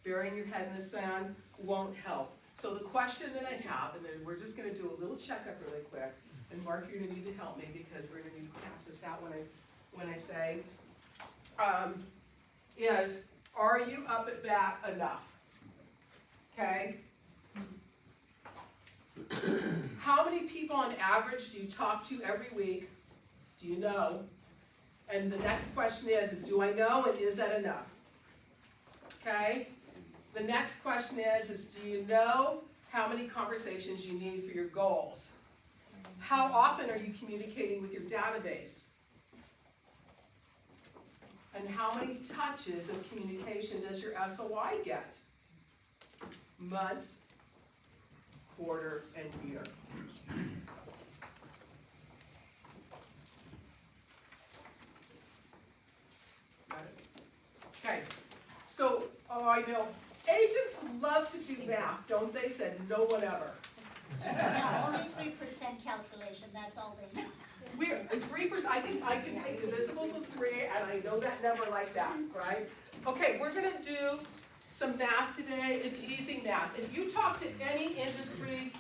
Burying your head in the sand won't help. So the question that I have, and then we're just gonna do a little checkup really quick, and Mark, you're gonna need to help me because we're gonna need to pass this out when I say, is, are you up at bat enough? Okay? How many people on average do you talk to every week? Do you know? And the next question is do I know, and is that enough? Okay? The next question is do you know how many conversations you need for your goals? How often are you communicating with your database? And how many touches of communication does your SOI get? Month, quarter, and year. Got it? Okay, so, oh, I know, agents love to do math, don't they? Said no one ever. No, only 3% calculation, that's all they know. We're 3%, I can take divisibles of 3, and I know that number like that, right? Okay, we're gonna do some math today. It's easy math. If you talk to any industry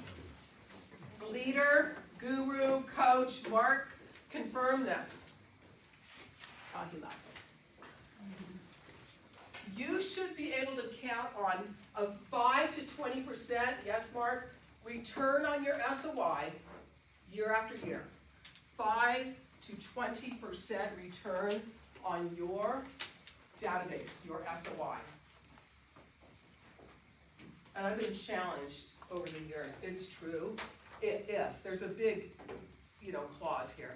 leader, guru, coach, Mark, confirm this. Oh, he left. You should be able to count on a 5 to 20%, yes, Mark, return on your SOI year after year. 5 to 20% return on your database, your SOI. And I've been challenged over the years. It's true. If there's a big, clause here.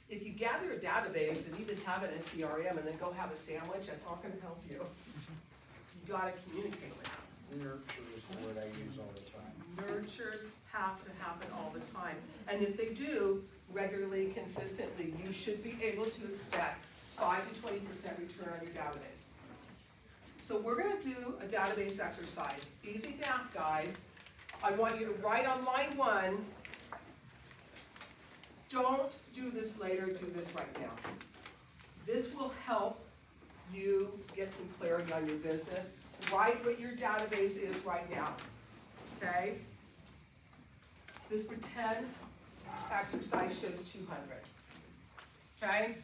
If you gather a database and even have it in a CRM and then go have a sandwich, that's not going to help you. You got to communicate with them. Nurture is the word I use all the time. Nurtures have to happen all the time. And if they do, regularly, consistently, you should be able to expect 5 to 20% return on your database. So we're gonna do a database exercise. Easy math, guys. I want you to write on line 1. Don't do this later, do this right now. This will help you get some clarity on your business. Write what your database is right now, okay? This pretend exercise shows 200, okay?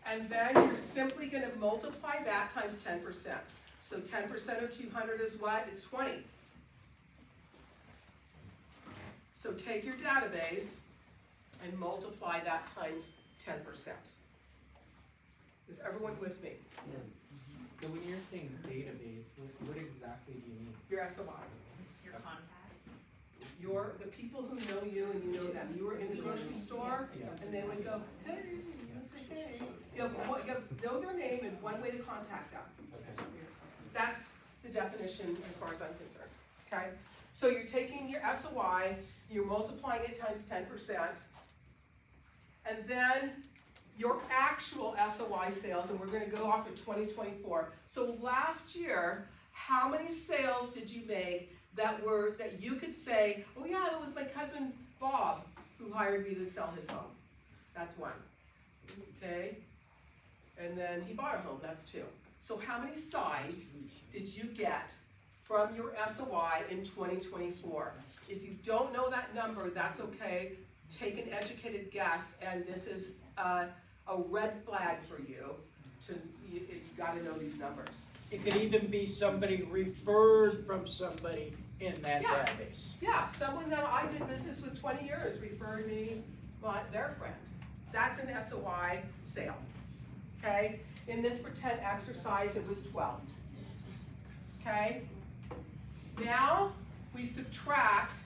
And then you're simply gonna multiply that times 10%. So 10% of 200 is what? It's 20. So take your database and multiply that times 10%. Is everyone with me? Yeah. So when you're saying database, what exactly do you mean? Your SOI. Your contacts. The people who know you and you know them. You were in the grocery store and they would go, hey, let's say hey. You have know their name and one way to contact them. Okay. That's the definition as far as I'm concerned, okay? So you're taking your SOI, you're multiplying it times 10%, and then your actual SOI sales, and we're gonna go off of 2024. So last year, how many sales did you make that you could say, oh yeah, that was my cousin Bob who hired me to sell his home? That's 1, okay? And then he bought a home, that's 2. So how many sides did you get from your SOI in 2024? If you don't know that number, that's okay. Take an educated guess, and this is a red flag for you. You gotta know these numbers. It could even be somebody referred from somebody in that Yeah. database. Yeah, someone that I did business with 20 years referred me their friend. That's an SOI sale, okay? In this pretend exercise, it was 12, okay? Now, we subtract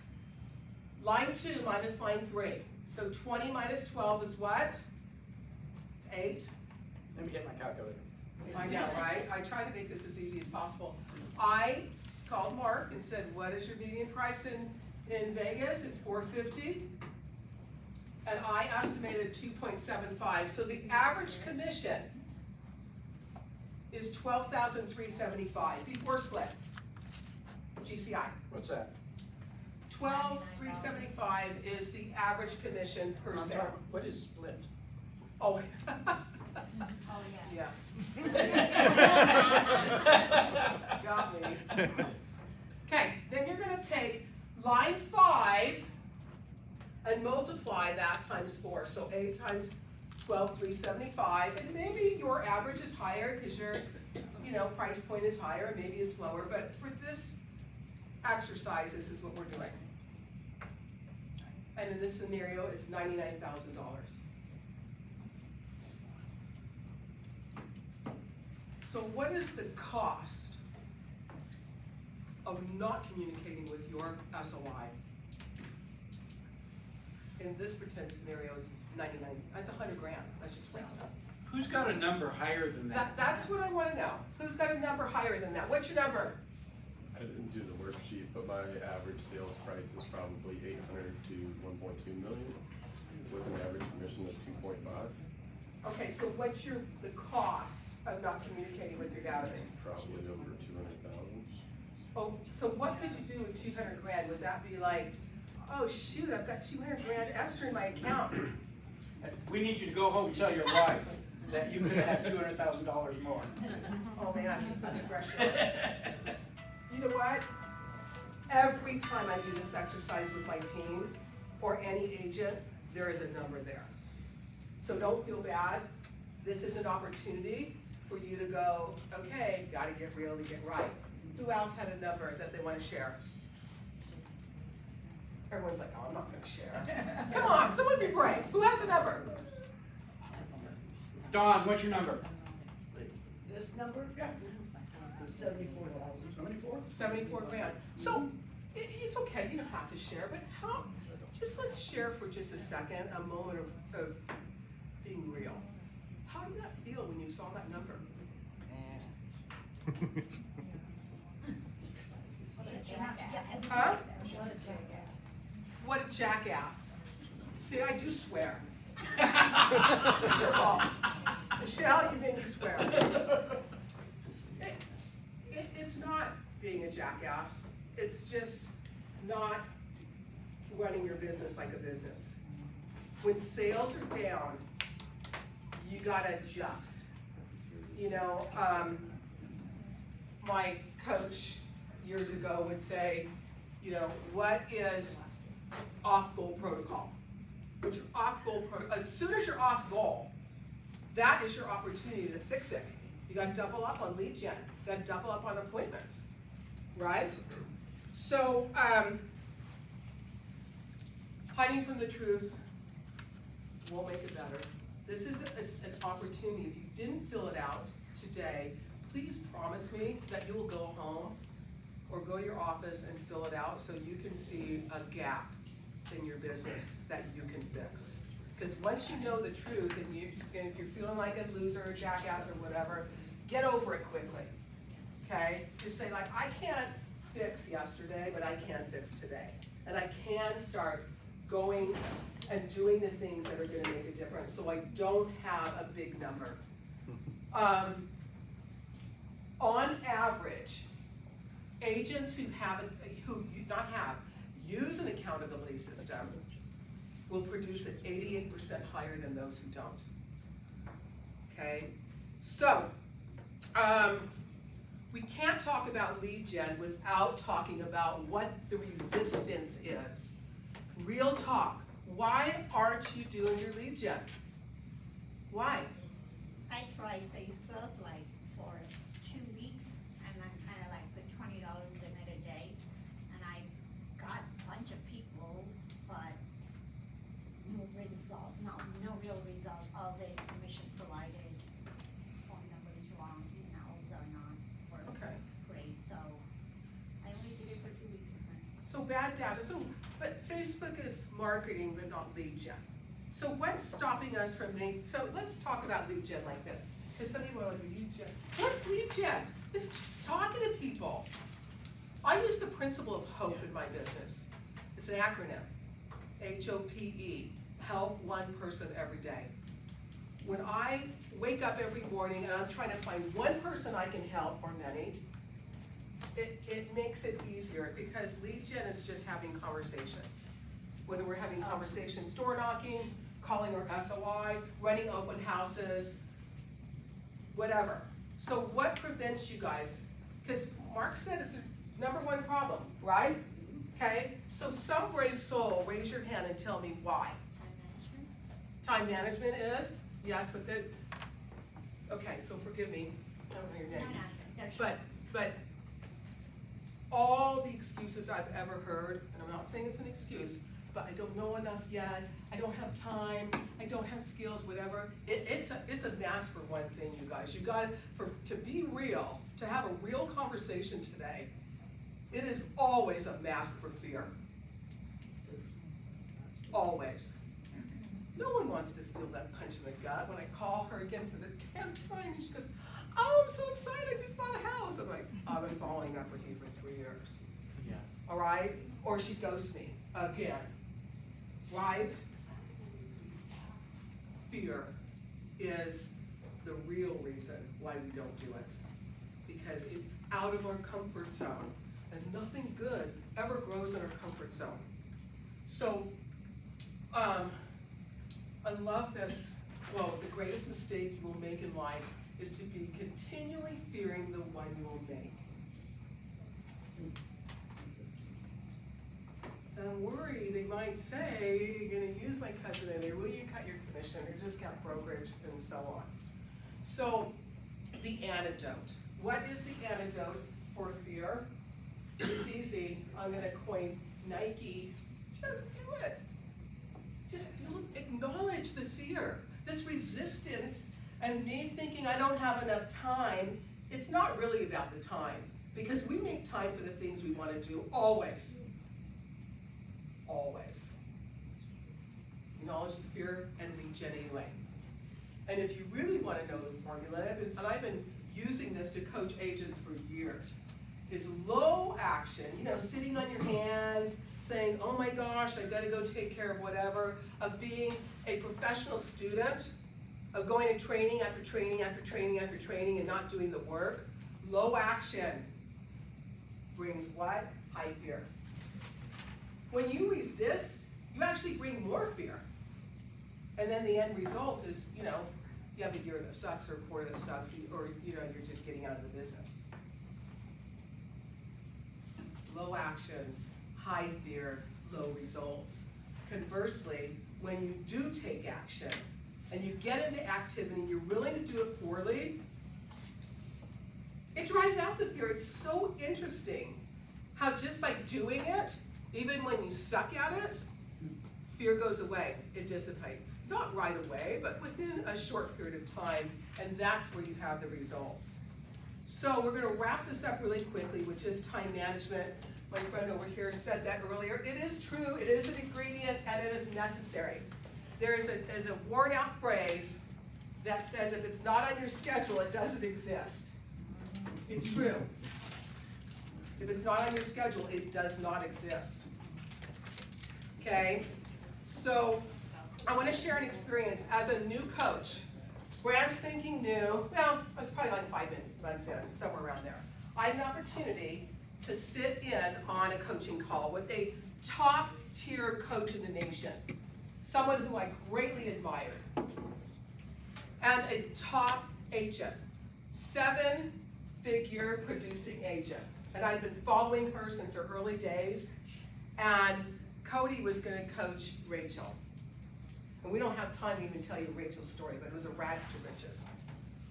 line 2 minus line 3. So 20 minus 12 is what? It's 8. Let me get my calculator. I know, right? I try to make this as easy as possible. I called Mark and said, what is your median price in Vegas? It's $450. And I estimated 2.75. So the average commission is $12,375 before split. GCI. What's that? $12,375 is the average commission per I'm sale. sorry, what is split? Oh. Oh, yeah. Yeah. Got me. Okay, then you're gonna take line 5 and multiply that times 4. So 8 times 12,375, and maybe your average is higher because your, price point is higher, maybe it's lower, but for this exercise, this is what we're doing. And in this scenario, it's $99,000. So what is the cost of not communicating with your SOI? In this pretend scenario, it's 99, that's $100 grand, let's just round up. Who's got a number higher than that? That's what I wanna know. Who's got a number higher than that? What's your number? I didn't do the worksheet, but my average sales price is probably 800 to 1.2 million, with an average commission of 2.5. Okay, so what's the cost of not communicating with your database? Probably over 200,000. Oh, so what could you do with 200 grand? Would that be like, oh shoot, I've got 200 grand extra in my account? We need you to go home and tell your wife that you could have had $200,000 more. Oh man, he's under pressure. You know what? Every time I do this exercise with my team or any agent, there is a number there. So don't feel bad. This is an opportunity for you to go, okay, gotta get real to get right. Who else had a number that they want to share? Everyone's like, oh, I'm not gonna share. Come on, someone be brave. Who has a number? Don, what's your number? This number? Yeah. 74,000. 74? 74 grand. So it's okay, you don't have to share, but just let's share for just a second, a moment of being real. How did that feel when you saw that number? Huh? What a jackass. See, I do swear. It's your fault. Michelle, you made me swear. It's not being a jackass. It's just not running your business like a business. When sales are down, you gotta adjust. My coach years ago would say, what is off-goal protocol? Which off-goal protocol, as soon as you're off goal, that is your opportunity to fix it. You gotta double up on lead gen, you gotta double up on appointments, right? So, hiding from the truth won't make it better. This is an opportunity. If you didn't fill it out today, please promise me that you will go home or go to your office and fill it out so you can see a gap in your business that you can fix. Because once you know the truth and if you're feeling like a loser or jackass or whatever, get over it quickly, okay? Just say like, I can't fix yesterday, but I can fix today. And I can start going and doing the things that are gonna make a difference so I don't have a big number. On average, agents who use an accountability system will produce at 88% higher than those who don't. Okay, so we can't talk about lead gen without talking about what the resistance is. Real talk. Why aren't you doing your lead gen? Why? I tried Facebook like for 2 weeks, and I kind of like put $20 in it a day, and I got a bunch of people, but no result, no real result. All the information provided, phone number is wrong, emails are not working great, so I only did it for 2 weeks. So bad data. But Facebook is marketing, but not lead gen. So what's stopping us from so let's talk about lead gen like this. Because some people are like, lead gen. What's lead gen? It's just talking to people. I use the principle of HOPE in my business. It's an acronym. HOPE. Help one person every day. When I wake up every morning and I'm trying to find one person I can help, or many, it makes it easier because lead gen is just having conversations. Whether we're having conversations, door knocking, calling our SOI, running open houses, whatever. So what prevents you guys? Because Mark said it's a #1 problem, right? Okay, so some brave soul, raise your hand and tell me why. Time management is? Yes, but then, okay, so forgive me, I don't know your name. But all the excuses I've ever heard, and I'm not saying it's an excuse, but I don't know enough yet, I don't have time, I don't have skills, whatever. It's a mask for one thing, you guys. You got to be real, to have a real conversation today, it is always a mask for fear. Always. No one wants to feel that punch in the gut when I call her again for the 10th time. She goes, oh, I'm so excited, I just bought a house. I'm like, I've been following up with you for 3 years. Yeah. All right? Or she ghosts me again. Right? Fear is the real reason why we don't do it. Because it's out of our comfort zone. And nothing good ever grows in our comfort zone. So, I love this. Well, the greatest mistake you will make in life is to be continually fearing the one you will make. So I'm worried they might say, you're gonna use my cousin in there, will you cut your commission, or just cut brokerage, and so on. So, the antidote. What is the antidote for fear? It's easy. I'm gonna coin Nike. Just do it. Just feel, acknowledge the fear. This resistance and me thinking I don't have enough time, it's not really about the time. Because we make time for the things we want to do, always. Always. Acknowledge the fear and lead gen anyway. And if you really want to know the formula, and I've been using this to coach agents for years, is low action, sitting on your hands, saying, oh my gosh, I gotta go take care of whatever, of being a professional student, of going to training after training after training after training and not doing the work. Low action brings what? High fear. When you resist, you actually bring more fear. And then the end result is, you have a year that sucks or a quarter that sucks, or you're just getting out of the business. Low actions, high fear, low results. Conversely, when you do take action and you get into activity and you're willing to do it poorly, it drives out the fear. It's so interesting how just by doing it, even when you suck at it, fear goes away, it dissipates. Not right away, but within a short period of time, and that's where you have the results. So we're gonna wrap this up really quickly with just time management. My friend over here said that earlier. It is true, it is an ingredient, and it is necessary. There is a worn out phrase that says if it's not on your schedule, it doesn't exist. It's true. If it's not on your schedule, it does not exist. Okay? So I want to share an experience as a new coach, brand spanking new. Well, I was probably like 5 months in, somewhere around there. I had an opportunity to sit in on a coaching call with a top tier coach in the nation, someone who I greatly admired, and a top agent, 7-figure producing agent. And I'd been following her since her early days, and Cody was going to coach Rachel. And we don't have time to even tell you Rachel's story, but it was a rags to riches,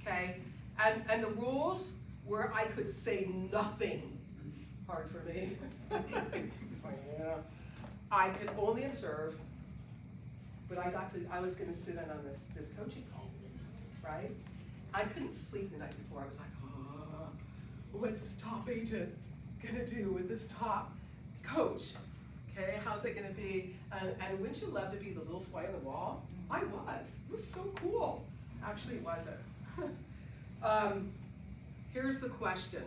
okay? And the rules were I could say nothing. Hard for me. It's like, yeah. I could only observe, but I was going to sit in on this coaching call, right? I couldn't sleep the night before. I was like, oh, what's this top agent gonna do with this top coach? Okay, how's it gonna be? And wouldn't you love to be the little fly on the wall? I was. It was so cool. Actually, it wasn't. Here's the question.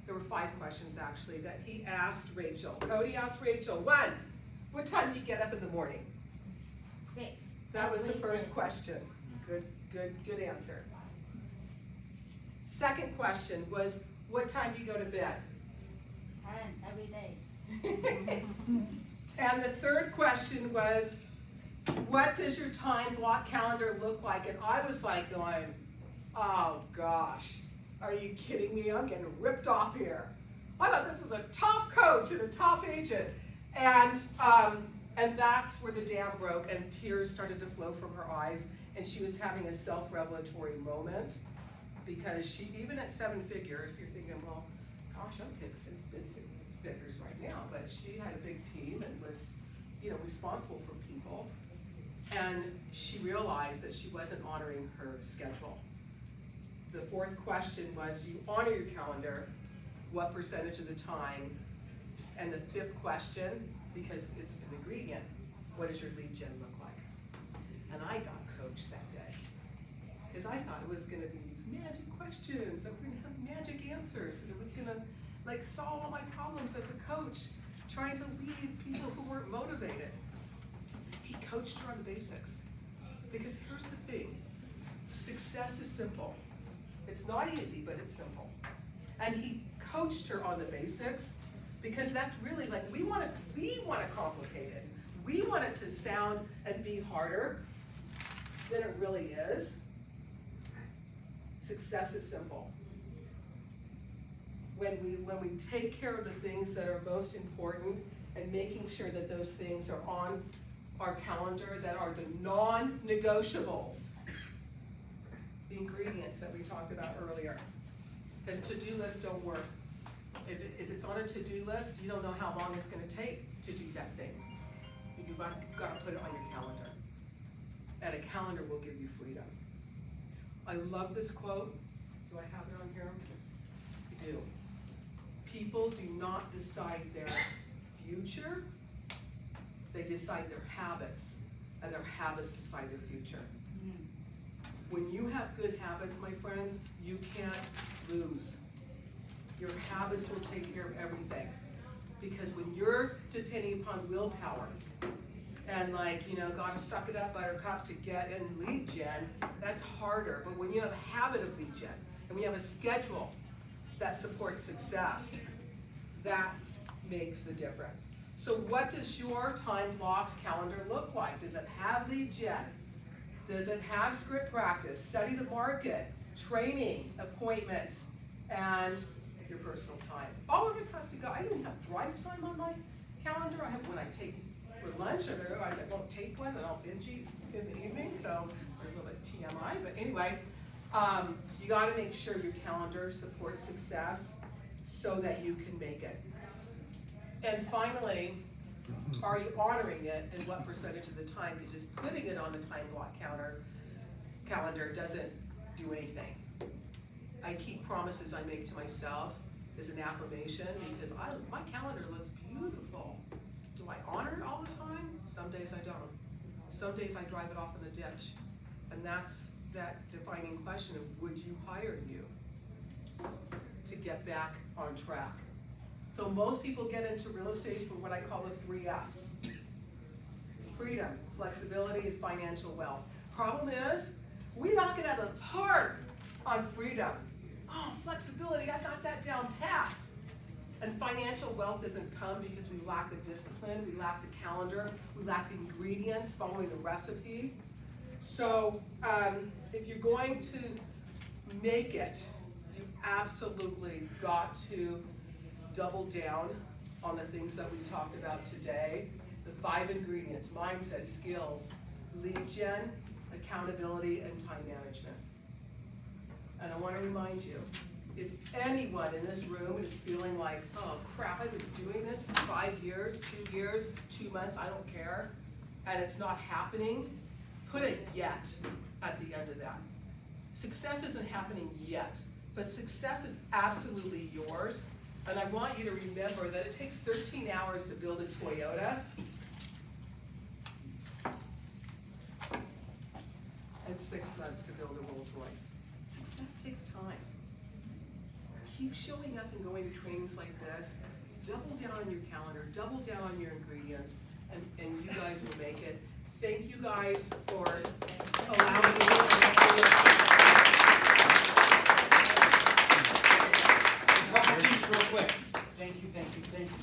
There were 5 questions actually that he asked Rachel. Cody asked Rachel, 1, what time do you get up in the morning? 6. That was the first question. Good answer. Second question was, What time do you go to bed? 10 every day. And the third question was, what does your time block calendar look like? And I was like going, oh gosh, are you kidding me? I'm getting ripped off here. I thought this was a top coach and a top agent. And that's where the dam broke and tears started to flow from her eyes, and she was having a self-revelatory moment, because she, even at 7 figures, you're thinking, well, gosh, I'm taking 6 figures right now, but she had a big team and was, responsible for people. And she realized that she wasn't honoring her schedule. The fourth question was, do you honor your calendar? What percentage of the time? And the fifth question, because it's an ingredient, what does your lead gen look like? And I got coached that day, because I thought it was gonna be these magic questions, that we're gonna have magic answers, and it was gonna solve all my problems as a coach, trying to lead people who weren't motivated. He coached her on the basics, because here's the thing, success is simple. It's not easy, but it's simple. And he coached her on the basics, because that's really we want it complicated. We want it to sound and be harder than it really is. Success is simple. When we take care of the things that are most important and making sure that those things are on our calendar, that are the non-negotiables, the ingredients that we talked about earlier. Because to-do lists don't work. If it's on a to-do list, you don't know how long it's going to take to do that thing. You've got to put it on your calendar. And a calendar will give you freedom. I love this quote. Do I have it on here? I do. People do not decide their future, they decide their habits, and their habits decide their future. When you have good habits, my friends, you can't lose. Your habits will take care of everything. Because when you're depending upon willpower, and gotta suck it up, buttercup, to get in lead gen, that's harder. But when you have a habit of lead gen, and we have a schedule that supports success, that makes the difference. So what does your time blocked calendar look like? Does it have lead gen? Does it have script practice, study the market, training, appointments, and your personal time? All of it has to go. I even have drive time on my calendar. I have when I take for lunch, otherwise I won't take one, and I'll binge eat in the evening, so there's a little bit TMI, but anyway, you gotta make sure your calendar supports success so that you can make it. And finally, are you honoring it, and what percentage of the time? Because just putting it on the time block calendar doesn't do anything. I keep promises I make to myself as an affirmation, because my calendar looks beautiful. Do I honor it all the time? Some days I don't. Some days I drive it off in the ditch. And that's that defining question of, would you hire you to get back on track? So most people get into real estate for what I call the 3 F's. Freedom, flexibility, and financial wealth. Problem is, we knock it out of the park on freedom. Oh, flexibility, I got that down pat. And financial wealth doesn't come because we lack the discipline, we lack the calendar, we lack the ingredients, following the recipe. So if you're going to make it, you've absolutely got to double down on the things that we talked about today. The 5 ingredients: mindset, skills, lead gen, accountability, and time management. And I want to remind you, if anyone in this room is feeling like, oh crap, I've been doing this for 5 years, 2 years, 2 months, I don't care, and it's not happening, put a yet at the end of that. Success isn't happening yet, but success is absolutely yours. And I want you to remember that it takes 13 hours to build a Toyota, and 6 months to build a Rolls Royce. Success takes time. Keep showing up and going to trainings like this. Double down on your calendar, double down on your ingredients, and you guys will make it. Thank you guys for allowing me to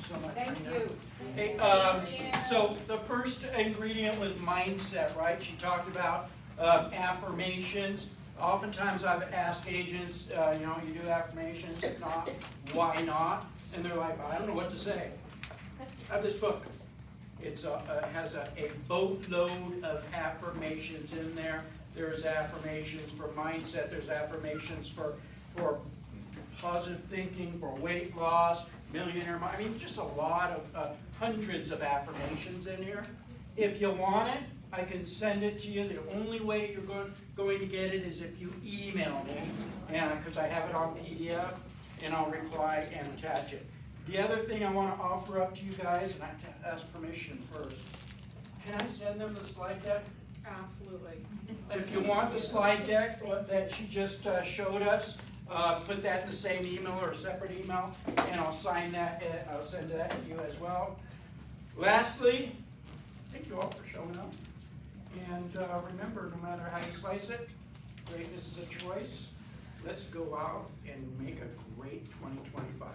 so much. Thank Rena. you. Hey, so the first ingredient was mindset, right? She talked about affirmations. Oftentimes I've asked agents, you do affirmations, if not, why not? And they're like, I don't know what to say. I have this book. It has a boatload of affirmations in there. There's affirmations for mindset. There's affirmations for positive thinking, for weight loss, millionaire mind. I mean, just a lot of hundreds of affirmations in here. If you want it, I can send it to you. The only way you're going to get it is if you email me, and because I have it on PDF, and I'll reply and attach it. The other thing I want to offer up to you guys, and I have to ask permission first. Can I send them the slide deck? Absolutely. If you want the slide deck that she just showed us, put that in the same email or a separate email, and I'll sign that. I'll send that to you as well. Lastly, thank you all for showing up. And remember, no matter how you slice it, greatness is a choice. Let's go out and make a great 2025.